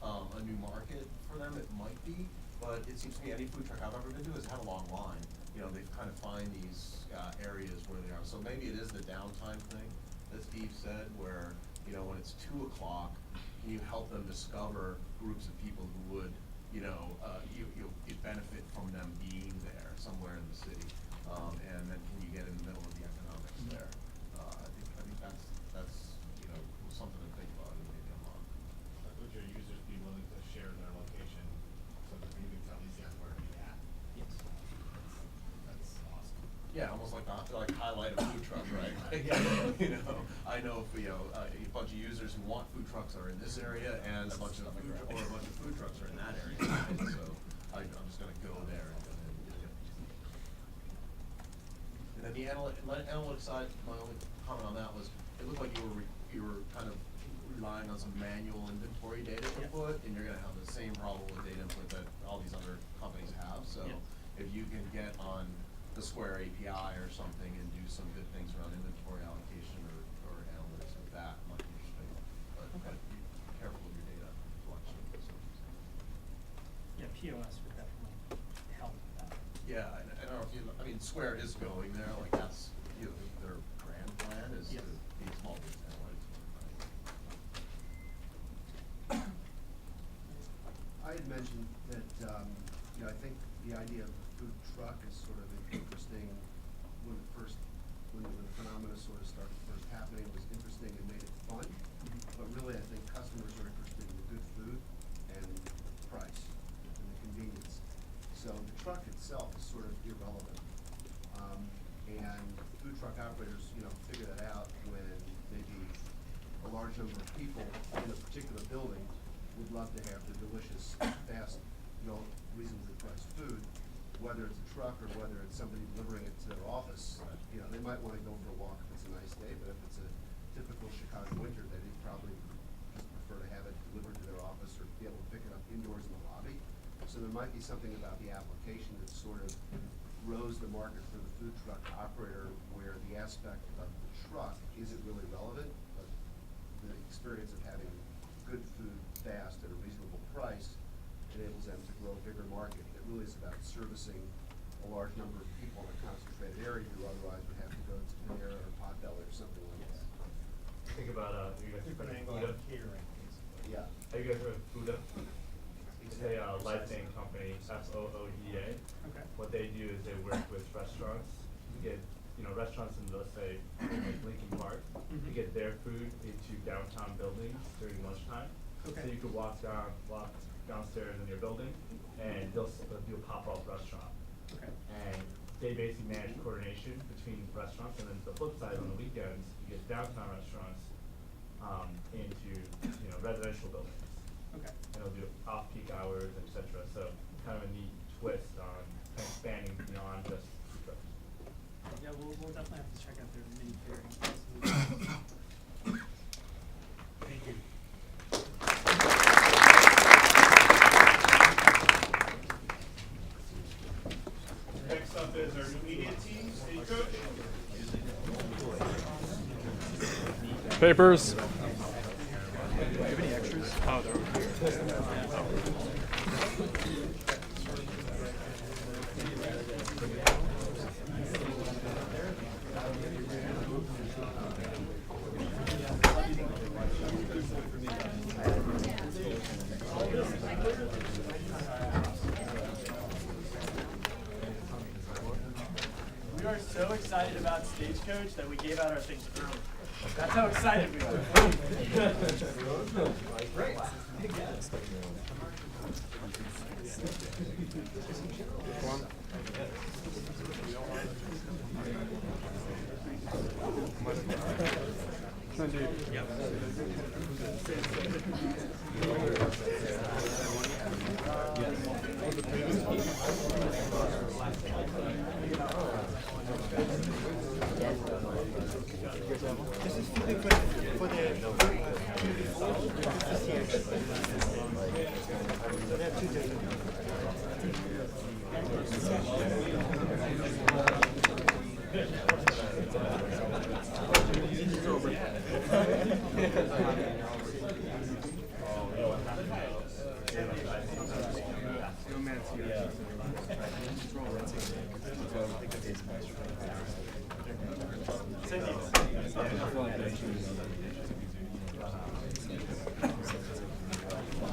a new market for them. It might be, but it seems to me any food truck I've ever been to has had a long line. They kind of find these areas where they are. So maybe it is the downtime thing that Steve said, where when it's 2 o'clock, can you help them discover groups of people who would you'd benefit from them being there somewhere in the city, and then can you get in the middle of the economics there? I think that's something to think about and maybe unlock. Would your users be willing to share their location so that you can tell these guys where to be at? Yes. That's awesome. Yeah, almost like highlight a food truck, right? I know if a bunch of users who want food trucks are in this area, and a bunch of food trucks are in that area. Right? So I'm just going to go there and then the analytics side. My only comment on that was it looked like you were kind of relying on some manual inventory data input, and you're going to have the same problem with data input that all these other companies have. So if you can get on the Square API or something and do some good things around inventory allocation or analytics with that, might be interesting. But be careful with your data collection. Yeah, POS would definitely help with that. Yeah, I don't know if Square is going there. Like that's their grand plan is to be a small business analytics. I had mentioned that I think the idea of the food truck is sort of interesting. When the phenomena sort of started first happening, it was interesting and made it fun. But really, I think customers are interested in the good food and price and the convenience. So the truck itself is sort of irrelevant. And food truck operators, figure that out when maybe a large number of people in a particular building would love to have the delicious, fast, reasonably priced food, whether it's a truck or whether it's somebody delivering it to their office, you know, they might want to go for a walk if it's a nice day, but if it's a typical Chicago winter, they'd probably just prefer to have it delivered to their office or be able to pick it up indoors in the lobby. So there might be something about the application that sort of grows the market for the food truck operator where the aspect of the truck isn't really relevant, but the experience of having good food fast at a reasonable price enables them to grow a bigger market. It really is about servicing a large number of people in a concentrated area who otherwise would have to go to Panera or Potbelly or something like that. Think about you guys heard of Buddha? Yeah. Have you guys heard of Buddha? It's a lighting company, FOODA. Okay. What they do is they work with restaurants to get, you know, restaurants in, let's say, like Lincoln Park, to get their food into downtown buildings during lunchtime. Okay. So you could walk downstairs in your building, and they'll do a pop-up restaurant. Okay. And they basically manage coordination between restaurants, and then the flip side, on the weekends, you get downtown restaurants into, you know, residential buildings. Okay. And they'll do off-peak hours, etc. So kind of a neat twist on kind of expanding beyond just food trucks. Yeah, we'll definitely have to check out their mini pairing. Thank you. Next up is our new media team, Stagecoach. Papers. We are so excited about Stagecoach that we gave out our things early. That's how excited we are. Great. This is for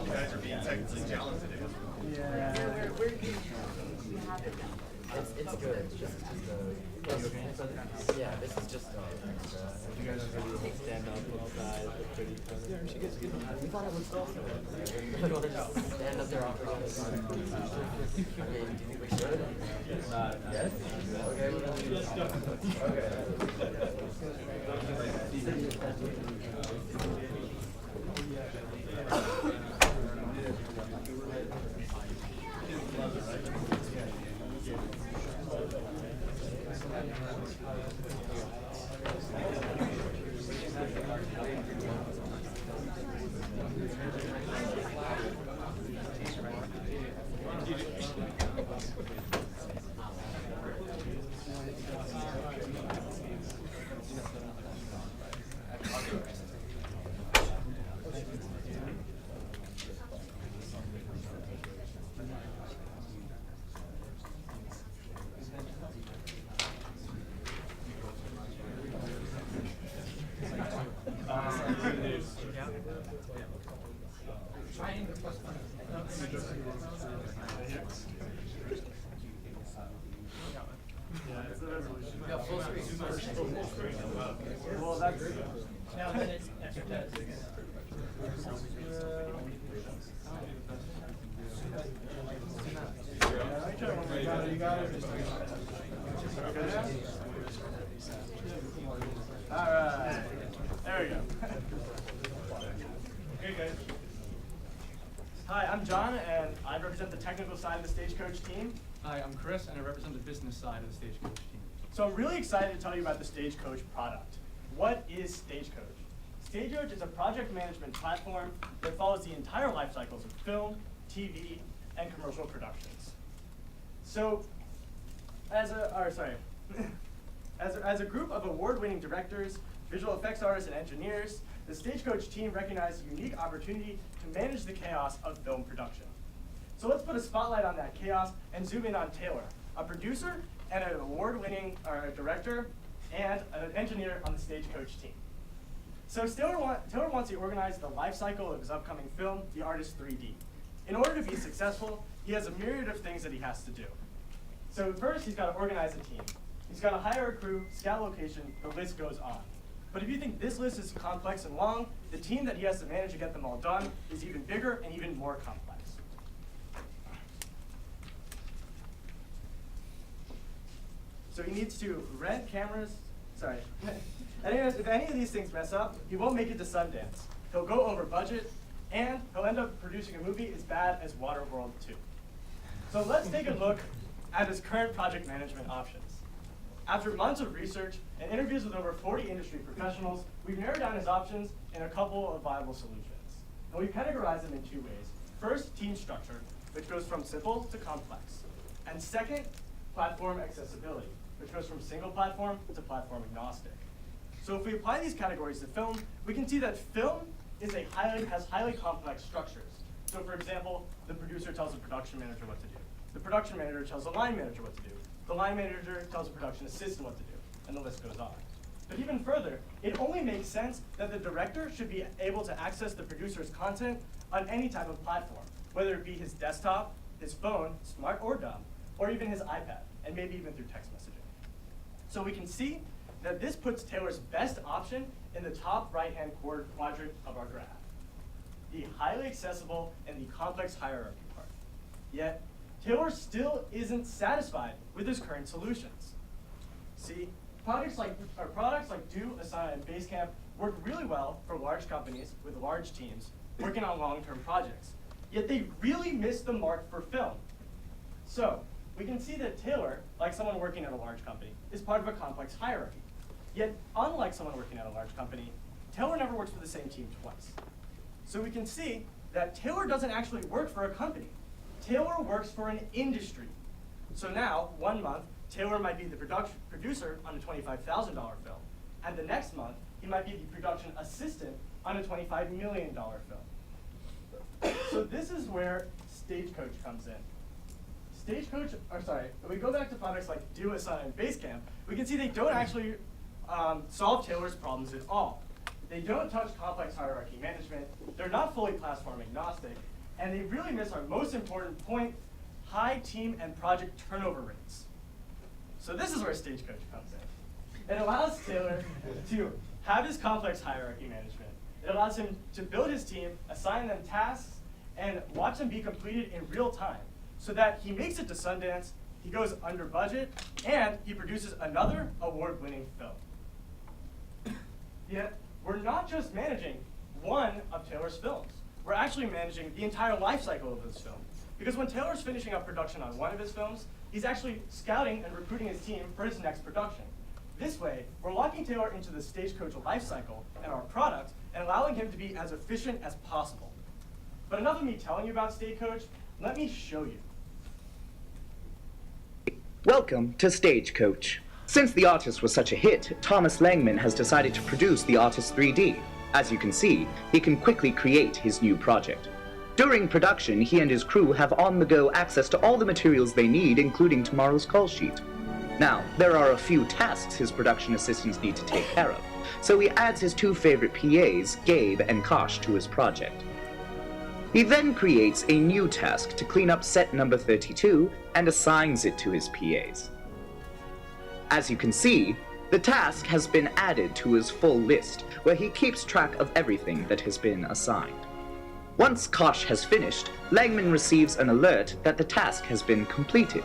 You guys are being technically challenged today. It's good. It's just yeah, this is just you guys are ready to stand up outside the pretty we thought it was awesome. You want to just stand up there offering us? I mean, do you think we should? Yes? Okay, well Well, that's now then it's extra test. All right, there we go. Okay, guys. Hi, I'm John, and I represent the technical side of the Stagecoach team. Hi, I'm Chris, and I represent the business side of the Stagecoach team. So I'm really excited to tell you about the Stagecoach product. What is Stagecoach? Stagecoach is a project management platform that follows the entire life cycles of film, TV, and commercial productions. So, as a group of award-winning directors, visual effects artists, and engineers, the Stagecoach team recognized a unique opportunity to manage the chaos of film production. So let's put a spotlight on that chaos and zoom in on Taylor, a producer and an award-winning director and an engineer on the Stagecoach team. So Taylor wants to organize the life cycle of his upcoming film, The Artist 3D. In order to be successful, he has a myriad of things that he has to do. So first, he's got to organize a team. He's got to hire a crew, scout location, the list goes on. But if you think this list is complex and long, the team that he has to manage to get them all done is even bigger and even more complex. So he needs to rent cameras, if any of these things mess up, he won't make it to Sundance. He'll go over budget, and he'll end up producing a movie as bad as Waterworld 2. So let's take a look at his current project management options. After months of research and interviews with over 40 industry professionals, we've narrowed down his options in a couple of viable solutions. And we've categorized them in two ways. First, team structure, which goes from simple to complex. And second, platform accessibility, which goes from single platform to platform agnostic. So if we apply these categories to film, we can see that film has highly complex structures. So for example, the producer tells the production manager what to do. The production manager tells the line manager what to do. The line manager tells the production assistant what to do, and the list goes on. But even further, it only makes sense that the director should be able to access the producer's content on any type of platform, whether it be his desktop, his phone, smart or dumb, or even his iPad, and maybe even through text messaging. So we can see that this puts Taylor's best option in the top right-hand quadrant of our graph, the highly accessible and the complex hierarchy part. Yet, Taylor still isn't satisfied with his current solutions. See, products like Do, Asana, and Basecamp work really well for large companies with large teams working on long-term projects. Yet they really miss the mark for film. So, we can see that Taylor, like someone working at a large company, is part of a complex hierarchy. Yet, unlike someone working at a large company, Taylor never works for the same team twice. So we can see that Taylor doesn't actually work for a company. Taylor works for an industry. So now, one month, Taylor might be the producer on a $25,000 film, and the next month, he might be the production assistant on a $25 million film. So this is where Stagecoach comes in. When we go back to products like Do, Asana, and Basecamp, we can see they don't actually solve Taylor's problems at all. They don't touch complex hierarchy management, they're not fully platform agnostic, and they really miss our most important point, high team and project turnover rates. So this is where Stagecoach comes in. It allows Taylor to have his complex hierarchy management. It allows him to build his team, assign them tasks, and watch them be completed in real time, so that he makes it to Sundance, he goes under budget, and he produces another award-winning film. Yet, we're not just managing one of Taylor's films. We're actually managing the entire life cycle of this film. Because when Taylor's finishing up production on one of his films, he's actually scouting and recruiting his team for his next production. This way, we're locking Taylor into the Stagecoach life cycle and our product, and allowing him to be as efficient as possible. But enough of me telling you about Stagecoach, let me show you. Welcome to Stagecoach. Since The Artist was such a hit, Thomas Langman has decided to produce The Artist 3D. As you can see, he can quickly create his new project. During production, he and his crew have on-the-go access to all the materials they need, including tomorrow's call sheet. Now, there are a few tasks his production assistants need to take care of, so he adds his two favorite PAs, Gabe and Kosh, to his project. He then creates a new task to clean up set number 32 and assigns it to his PAs. As you can see, the task has been added to his full list, where he keeps track of everything that has been assigned. Once Kosh has finished, Langman receives an alert that the task has been completed.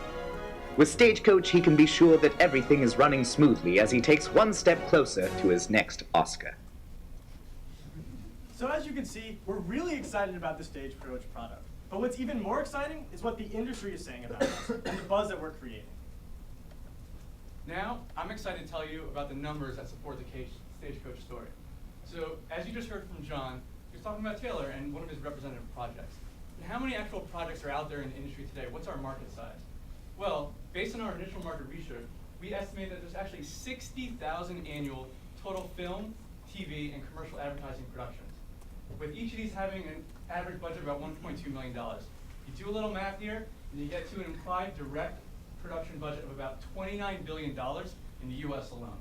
With Stagecoach, he can be sure that everything is running smoothly as he takes one step closer to his next Oscar. So as you can see, we're really excited about the Stagecoach product. But what's even more exciting is what the industry is saying about us and the buzz that we're creating. Now, I'm excited to tell you about the numbers that support the Stagecoach story. So, as you just heard from John, he was talking about Taylor and one of his representative projects. And how many actual projects are out there in the industry today? What's our market size? Well, based on our initial market research, we estimate that there's actually 60,000 annual total film, TV, and commercial advertising productions, with each of these having an average budget of about $1.2 million. You do a little math here, and you get to an implied direct production budget of about $29 billion in the US alone.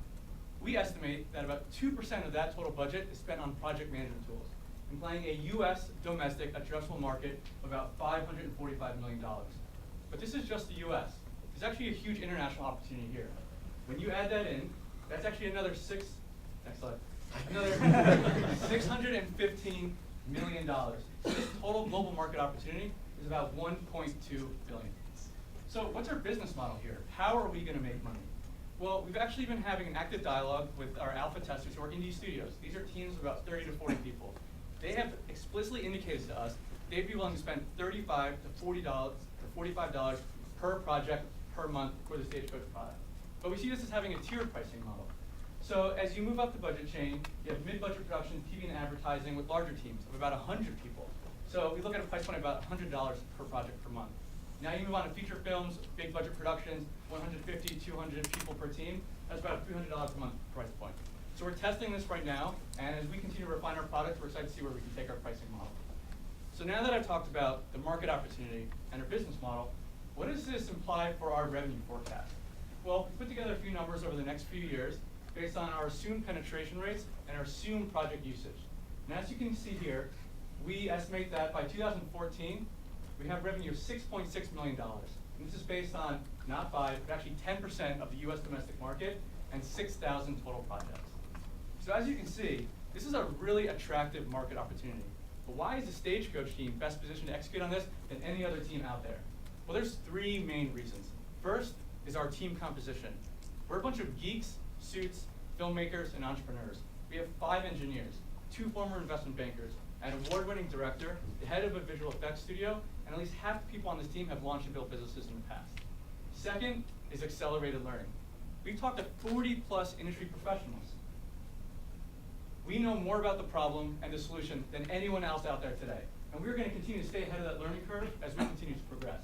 We estimate that about 2% of that total budget is spent on project management tools, implying a US domestic addressable market of about $545 million. But this is just the US. There's actually a huge international opportunity here. When you add that in, that's actually another another $615 million. So this total global market opportunity is about $1.2 billion. So what's our business model here? How are we going to make money? Well, we've actually been having an active dialogue with our alpha testers who are indie studios. These are teams of about 30 to 40 people. They have explicitly indicated to us they'd be willing to spend $35 to $40 to $45 per project per month for the Stagecoach product. But we see this as having a tiered pricing model. So as you move up the budget chain, you have mid-budget production, TV and advertising with larger teams of about 100 people. So we look at a price point of about $100 per project per month. Now you move on to feature films, big budget productions, 150, 200 people per team. That's about $300 a month price point. So we're testing this right now, and as we continue to refine our product, we're excited to see where we can take our pricing model. So now that I've talked about the market opportunity and our business model, what does this imply for our revenue forecast? Well, we put together a few numbers over the next few years based on our assumed penetration rates and our assumed project usage. And as you can see here, we estimate that by 2014, we have revenue of $6.6 million. And this is based on not 5, but actually 10% of the US domestic market and 6,000 total projects. So as you can see, this is a really attractive market opportunity. But why is the Stagecoach team best positioned to execute on this than any other team out there? Well, there's 3 main reasons. First is our team composition. We're a bunch of geeks, suits, filmmakers, and entrepreneurs. We have 5 engineers, 2 former investment bankers, an award-winning director, the head of a visual effects studio, and at least half the people on this team have launched and built businesses in the past. Second is accelerated learning. We've talked to 40+ industry professionals. We know more about the problem and the solution than anyone else out there today. And we're going to continue to stay ahead of that learning curve as we continue to progress.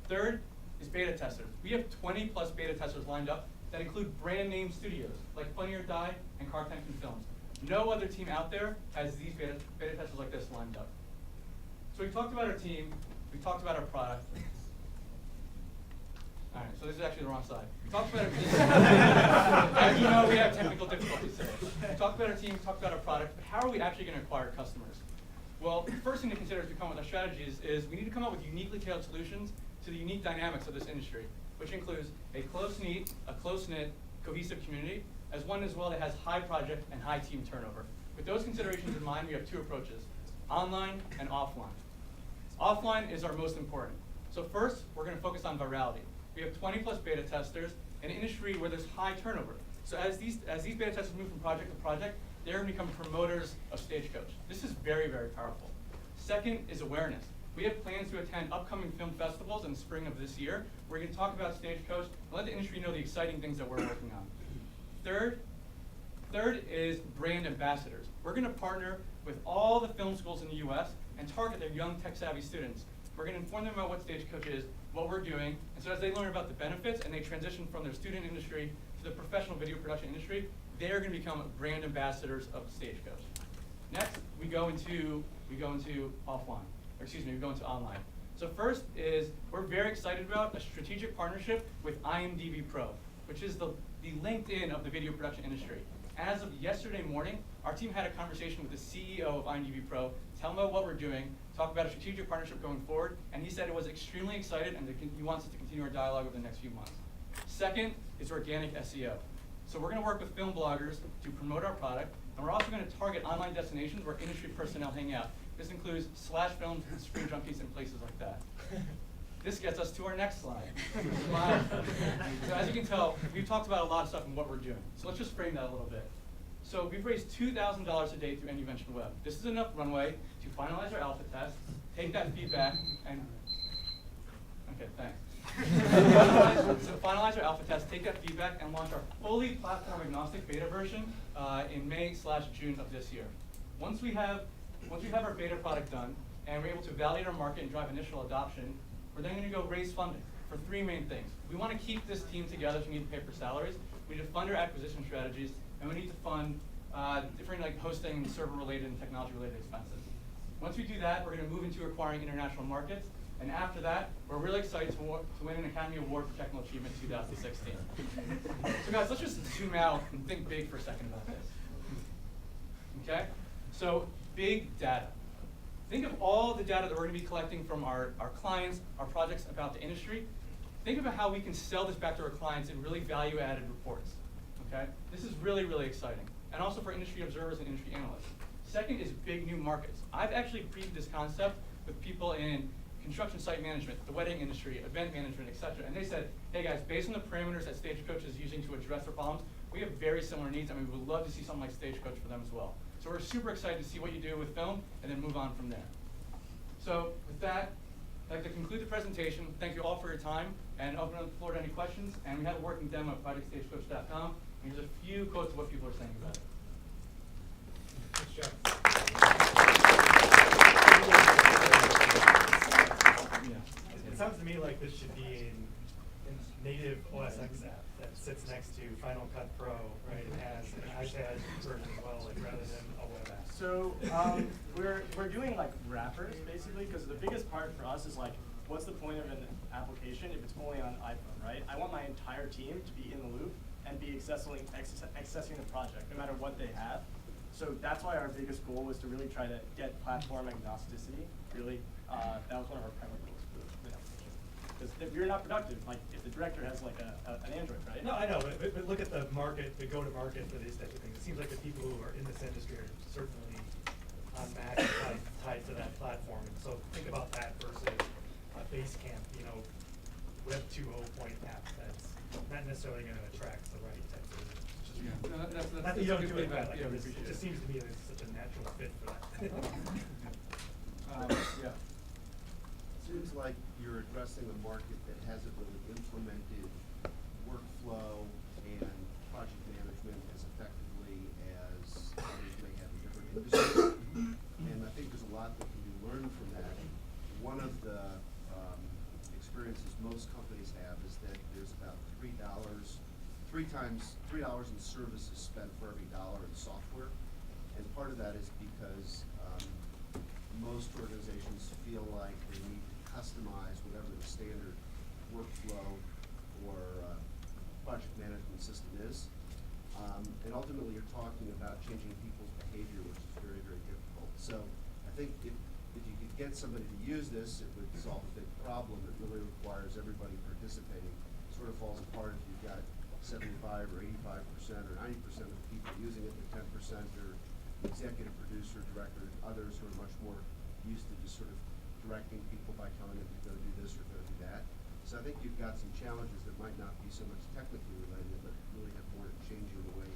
Third is beta testers. We have 20+ beta testers lined up that include brand name studios like Funny or Die and Car Tension Films. No other team out there has these beta testers like this lined up. So we've talked about our team, we've talked about our product. All right, so this is actually the wrong slide. We talked about our team. As you know, we have technical difficulties today. We talked about our team, we talked about our product, but how are we actually going to acquire customers? Well, the first thing to consider as we come up with our strategies is we need to come up with uniquely tailored solutions to the unique dynamics of this industry, which includes a close-knit, cohesive community, as well that has high project and high team turnover. With those considerations in mind, we have 2 approaches, online and offline. Offline is our most important. So first, we're going to focus on virality. We have 20+ beta testers in an industry where there's high turnover. So as these beta testers move from project to project, they're going to become promoters of Stagecoach. This is very, very powerful. Second is awareness. We have plans to attend upcoming film festivals in the spring of this year. We're going to talk about Stagecoach and let the industry know the exciting things that we're working on. Third is brand ambassadors. We're going to partner with all the film schools in the US and target their young tech-savvy students. We're going to inform them about what Stagecoach is, what we're doing, and so as they learn about the benefits and they transition from their student industry to the professional video production industry, they're going to become brand ambassadors of Stagecoach. Next, we go into offline. We go into online. So first is, we're very excited about a strategic partnership with IMDb Pro, which is the LinkedIn of the video production industry. As of yesterday morning, our team had a conversation with the CEO of IMDb Pro, tell him about what we're doing, talk about a strategic partnership going forward, and he said it was extremely excited and he wants us to continue our dialogue over the next few months. Second is organic SEO. So we're going to work with film bloggers to promote our product, and we're also going to target online destinations where industry personnel hang out. This includes Slash Films and Screen Junkies and places like that. This gets us to our next slide. So as you can tell, we've talked about a lot of stuff and what we're doing. So let's just frame that a little bit. So we've raised $2,000 a day through NUvention Web. This is enough runway to finalize our alpha test, take that feedback, and okay, thanks. So finalize our alpha test, take that feedback, and launch our fully platform agnostic beta version in May/June of this year. Once we have our beta product done and we're able to validate our market and drive initial adoption, we're then going to go raise funding for three main things. We want to keep this team together, so we need to pay for salaries. We need to fund our acquisition strategies, and we need to fund different like hosting, server-related, and technology-related expenses. Once we do that, we're going to move into acquiring international markets. And after that, we're really excited to win an Academy Award for Technical Achievement 2016. So guys, let's just zoom out and think big for a second about this. Okay? So big data. Think of all the data that we're going to be collecting from our clients, our projects about the industry. Think about how we can sell this back to our clients in really value-added reports. Okay? This is really, really exciting. And also for industry observers and industry analysts. Second is big new markets. I've actually previewed this concept with people in construction site management, the wedding industry, event management, et cetera. And they said, hey guys, based on the parameters that Stagecoach is using to address their problems, we have very similar needs, and we would love to see something like Stagecoach for them as well. So we're super excited to see what you do with film, and then move on from there. So with that, I'd like to conclude the presentation. Thank you all for your time, and open up the floor to any questions. And we have a working demo at projectstagecoach.com, and here's a few quotes of what people are saying about it. Good job. It sounds to me like this should be in native OS X app that sits next to Final Cut Pro, right? It has an iPad version as well, like rather than a web app. So we're doing like wrappers basically, because the biggest part for us is like, what's the point of an application if it's only on iPhone, right? I want my entire team to be in the loop and be accessing the project, no matter what they have. So that's why our biggest goal was to really try to get platform agnosticity. Really, that was one of our primary goals for the application. Because if you're not productive, like if the director has like an Android, right? No, I know, but look at the market, the go-to-market for these types of things. It seems like the people who are in this industry are certainly on Mac tied to that platform. And so think about that versus a Basecamp, Web 2.0 app that's not necessarily going to attract the right type of users. Not that you don't do it bad. It just seems to me that it's such a natural fit for that. Yeah. Seems like you're addressing a market that hasn't really implemented workflow and project management as effectively as others may have in different industries. And I think there's a lot that can be learned from that. One of the experiences most companies have is that there's about $3 in services spent for every dollar in software. And part of that is because most organizations feel like they need to customize whatever the standard workflow or project management system is. And ultimately you're talking about changing people's behavior, which is very, very difficult. So I think if you could get somebody to use this, it would solve a big problem. It really requires everybody participating. It sort of falls apart if you've got 75 or 85% or 90% of the people using it, the 10% are executive producer, director, others who are much more used to just sort of directing people by telling them you're going to do this or going to do that. So I think you've got some challenges that might not be so much technically related, but really have more to changing the way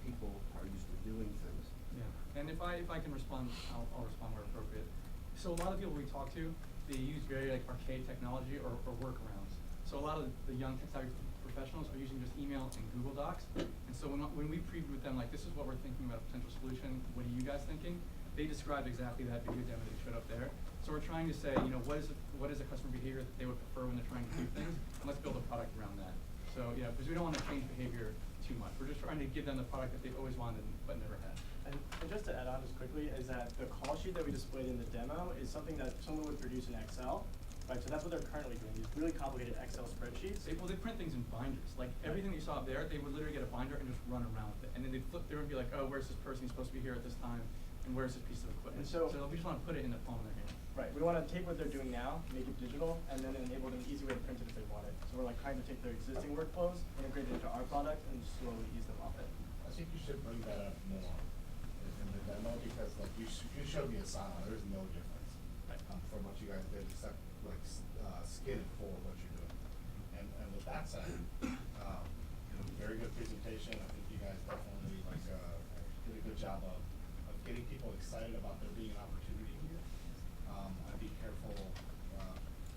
people are used to doing things. Yeah, and if I can respond, I'll respond where appropriate. So a lot of people we talk to, they use very like archaic technology or workarounds. So a lot of the young tech professionals are using just email and Google Docs. And so when we preview with them, like this is what we're thinking about a potential solution, what are you guys thinking? They described exactly that video demo that showed up there. So we're trying to say, what is a customer behavior that they would prefer when they're trying to do things, and let's build a product around that. So yeah, because we don't want to change behavior too much. We're just trying to give them the product that they've always wanted but never had. And just to add on just quickly, is that the call sheet that we displayed in the demo is something that someone would produce in Excel. Right, so that's what they're currently doing, these really complicated Excel spreadsheets. They print things in binders. Like everything you saw up there, they would literally get a binder and just run around with it. And then they'd flip through and be like, oh, where's this person? He's supposed to be here at this time. And where's this piece of equipment? And so we just want to put it in the palm of their hand. Right, we want to take what they're doing now, make it digital, and then enable them an easy way to print it if they want it. So we're like trying to take their existing workflows, integrate it into our product, and slowly ease them off it. I think you should bring that up more in the demo, because like you showed me a sign, there's no difference from what you guys did, except like skin it for what you're doing. And with that said, very good presentation. I think you guys definitely did a good job of getting people excited about there being an opportunity here. I'd be careful,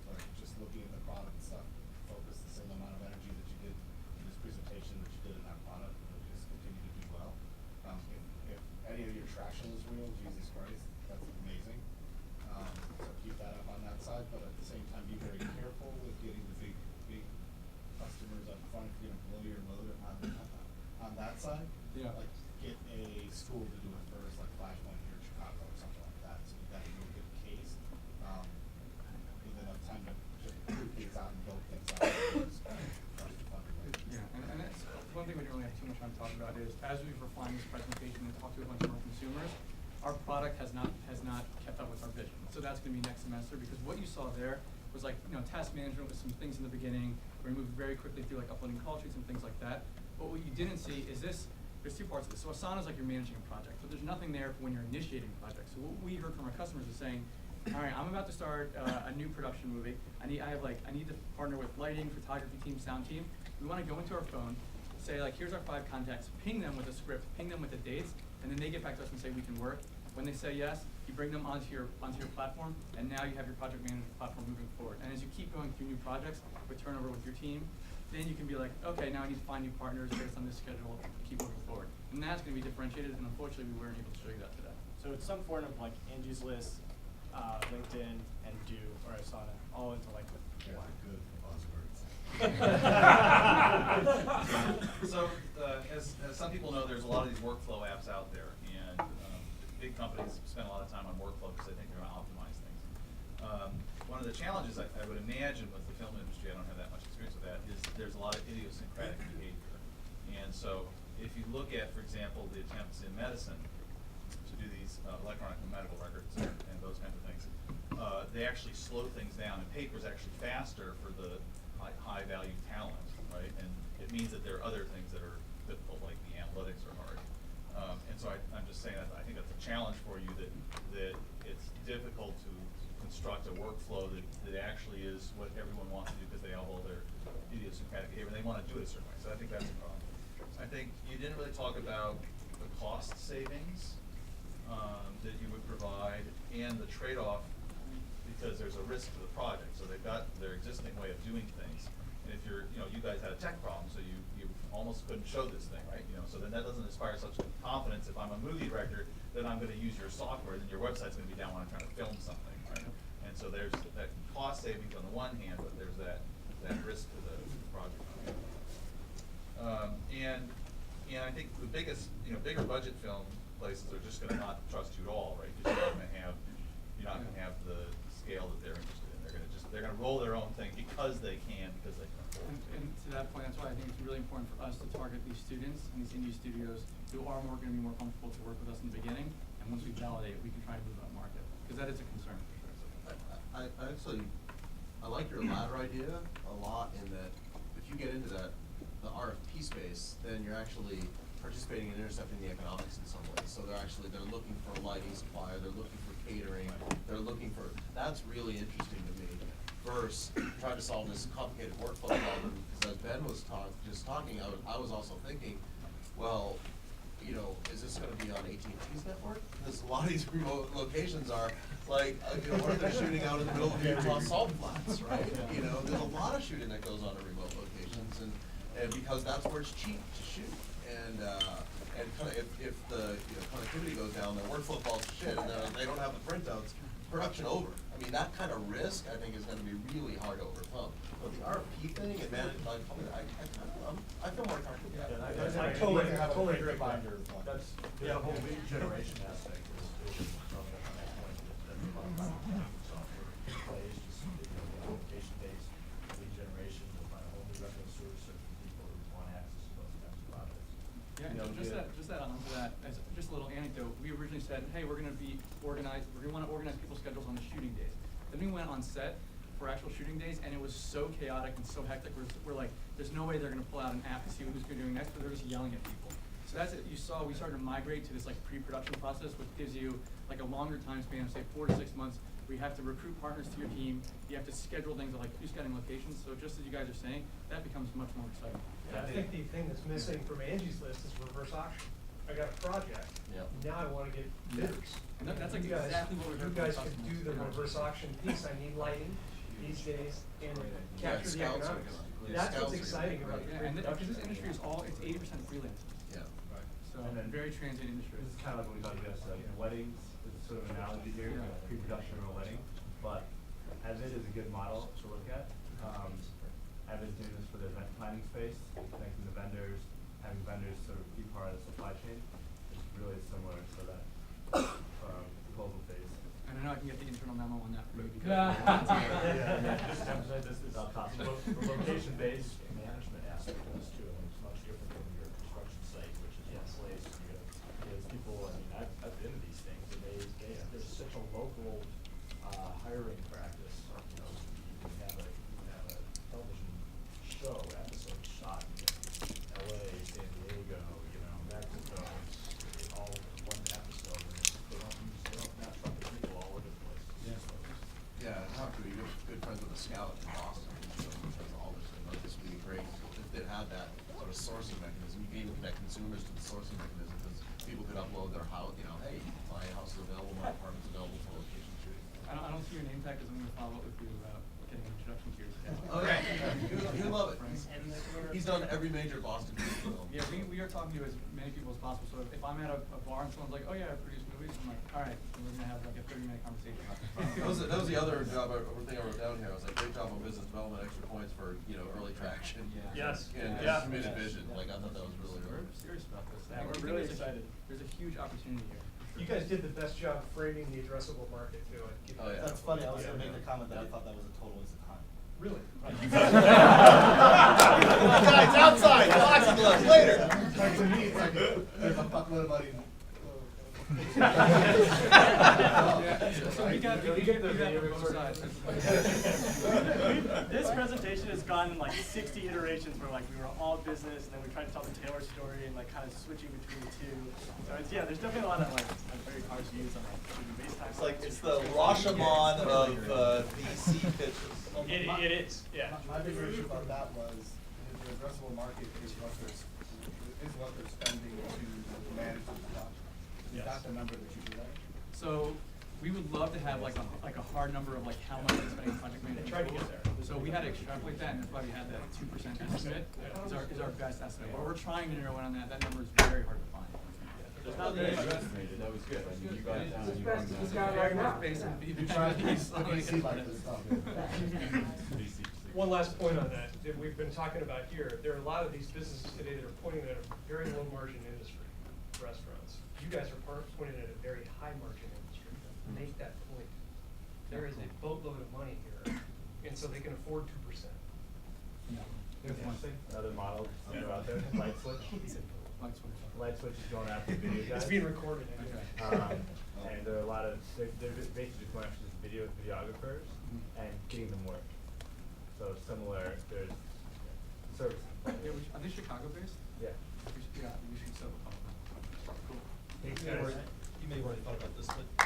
like just looking at the product and stuff, focus the same amount of energy that you did in this presentation that you did in that product, and just continue to do well. If any of your traction is real, Jesus Christ, that's amazing. So keep that up on that side, but at the same time, be very careful with getting the big customers up front. If you're gonna blow your load on that side. Yeah. Like get a school to do it first, like Flashpoint here in Chicago or something like that. So you got a real good case. Give enough time to prove things out and build things out. Yeah, and that's one thing we don't really have too much time to talk about is as we've refined this presentation and talked to a bunch of our consumers, our product has not kept up with our vision. So that's going to be next semester because what you saw there was like task management with some things in the beginning. We moved very quickly through like uploading call sheets and things like that. But what you didn't see is this. There's two parts of this. So Asana is like you're managing a project, but there's nothing there for when you're initiating a project. So what we heard from our customers is saying, all right, I'm about to start a new production movie. I need to partner with lighting, photography team, sound team. We want to go into our phone, say like, here's our 5 contacts, ping them with a script, ping them with the dates, and then they get back to us and say we can work. When they say yes, you bring them onto your platform, and now you have your project management platform moving forward. And as you keep going through new projects with turnover with your team, then you can be like, okay, now I need to find new partners based on this schedule, keep moving forward. And that's going to be differentiated, and unfortunately, we weren't able to show you that today. So it's some form of like Angie's List, LinkedIn, and Do, or Asana, all into like one. Good buzzwords. So, as some people know, there's a lot of these workflow apps out there, and big companies spend a lot of time on workflow because they think they're going to optimize things. One of the challenges I would imagine with the film industry, I don't have that much experience with that, is there's a lot of idiosyncratic behavior. And so if you look at, for example, the attempts in medicine to do these electronic medical records and those kinds of things, they actually slow things down, and paper is actually faster for the high value talent, right? And it means that there are other things that are difficult, like the analytics are hard. And so I'm just saying that I think that's a challenge for you, that it's difficult to construct a workflow that actually is what everyone wants to do because they have all their idiosyncratic behavior and they want to do it a certain way. So I think that's a problem. I think you didn't really talk about the cost savings that you would provide and the trade-off because there's a risk to the project. So they've got their existing way of doing things. And if you're, you guys had a tech problem, so you almost couldn't show this thing, right? So then that doesn't inspire such confidence. If I'm a movie director, then I'm going to use your software, then your website's going to be down when I'm trying to film something, right? And so there's that cost savings on the one hand, but there's that risk to the project on the other. And I think the biggest, bigger budget film places are just going to not trust you at all, right? Because you're not going to have the scale that they're interested in. They're going to roll their own thing because they can afford it. And to that point, that's why I think it's really important for us to target these students and these indie studios who are going to be more comfortable to work with us in the beginning. And once we validate it, we can try to move that market because that is a concern for sure. I like your latter idea a lot in that if you get into the RFP space, then you're actually participating in intercepting the economics in some ways. So they're looking for a lighting supplier, they're looking for catering, that's really interesting to me. Versus trying to solve this complicated workflow problem, because as Ben was just talking, I was also thinking, well, is this going to be on AT&T's network? Because a lot of these remote locations are like, what if they're shooting out in the middle of Utah salt flats, right? There's a lot of shooting that goes on in remote locations, and because that's where it's cheap to shoot. And kind of if the connectivity goes down, the workflow falls to shit, and they don't have the printouts, production over. I mean, that kind of risk, I think, is going to be really hard to overcome. But the RFP thing and managing, I feel more comfortable. Yeah, I totally agree. That's the whole lead generation aspect is coming up on that point that we talked about software plays, just application-based lead generation. We'll find a whole new revenue source for people who want access to those types of projects. Yeah, just that onto that, as just a little anecdote, we originally said, hey, we're going to be organized, we're going to want to organize people's schedules on the shooting days. Then we went on set for actual shooting days, and it was so chaotic and so hectic. We're like, there's no way they're going to pull out an app to see who's going to be doing next, but they're just yelling at people. So that's it. You saw we started to migrate to this like pre-production process, which gives you like a longer time span of say 4 to 6 months. Where you have to recruit partners to your team. You have to schedule things like who's getting locations. So just as you guys are saying, that becomes much more exciting. Yeah, I think the thing that's missing from Angie's List is reverse auction. I got a project. Yep. Now I wanna get bidders. And that's like You guys- exactly what we're You doing for guys our can do customers. the Yeah. reverse auction piece, I need lighting these days, and Yeah, capture the scouts are economics. gonna- That's scouts what's are gonna exciting be about great. the Yeah, and because pre-production this industry is all, it's 80% freelance. Yeah. So, And then very transient industry. This is kind of like when we talked about weddings, is sort of an analogy here, Yeah. pre-production of a wedding. But as it is a good model to look at, Evan's doing this for the event planning space, connecting the vendors, having vendors sort of be part of the supply chain. It's really similar to that proposal phase. And I know I can get the internal memo on that for you because. Just to emphasize this is possible. The location-based management aspect of this too, I mean, it's much different than your construction site, which is one place, you know, because people, I mean, I've been to these things, and there's such a local, hiring practice, you know, you can have a television show, episode shot in LA, San Diego, you know, Mexico, it's all in one episode, and they don't not truck the people all over the place. Yeah, and how to be good friends with a scout in Boston, which does all this, and this would be great if they had that sort of sourcing mechanism. You can even connect consumers to the sourcing mechanism, because people could upload their house, you know, hey, my house is available, my apartment's available for location shooting. I don't see your name tag because I'm going to follow up with you about getting an introduction to your staff. Oh, yeah, you love it. He's done every major Boston movie film. Yeah, we are talking to as many people as possible. So if I'm at a bar and someone's like, oh yeah, I produce movies, I'm like, all right, and we're gonna have like a 30-minute conversation. That was the other job, thing I wrote down here. I was like, great job on business development, extra points for, you know, early traction. Yeah. Yes. And Yeah. committed vision. Like, I thought that was really We're good. serious about this. Yeah, I we're think really there's excited. There's a huge opportunity here. You guys did the best job framing the addressable market too. I'd give you Oh, yeah. that. That's funny, I was Yeah. gonna make the comment that I thought that was a total waste of time. Really? Guys, outside, boxing gloves, later. Like to me, it's like there's a fuckload of money. So we got You get the video from both sides. This presentation has gone in like 60 iterations where like we were all business and then we tried to tell the Taylor story and like kind of switching between the two. So it's, yeah, there's definitely a lot of like very hard to use on like FaceTime. It's like, it's the Rashomon of VC pitches. It is, yeah. My big issue about that was the addressable market is what they're spending to manage the production. Is that the number that you do that? So we would love to have like a hard number of like how much we're spending on project management. Tried to get there. So we had to extrapolate that, and that's why we had that 2% estimate is our best estimate. But we're trying to narrow in on that. That number is very hard to find. There's not very much. That was good, I mean, you got it down. As best as it's got right now. Based on You feedback. try to DC like this stuff. One last point on that we've been talking about here. There are a lot of these businesses today that are pointing at a very low margin industry, restaurants. You guys are pointing at a very high margin industry. Make that point. There is a boatload of money here, and so they can afford 2%. Here's one thing, another model that are out there, Light Switch. Light Switch is going after video guys. It's being recorded. And there are a lot of, they're basically going after just videographers and getting them work. So similar, there's service. Yeah, are they Chicago based? Yeah. We should set up a couple. Cool. You may have already thought about this, but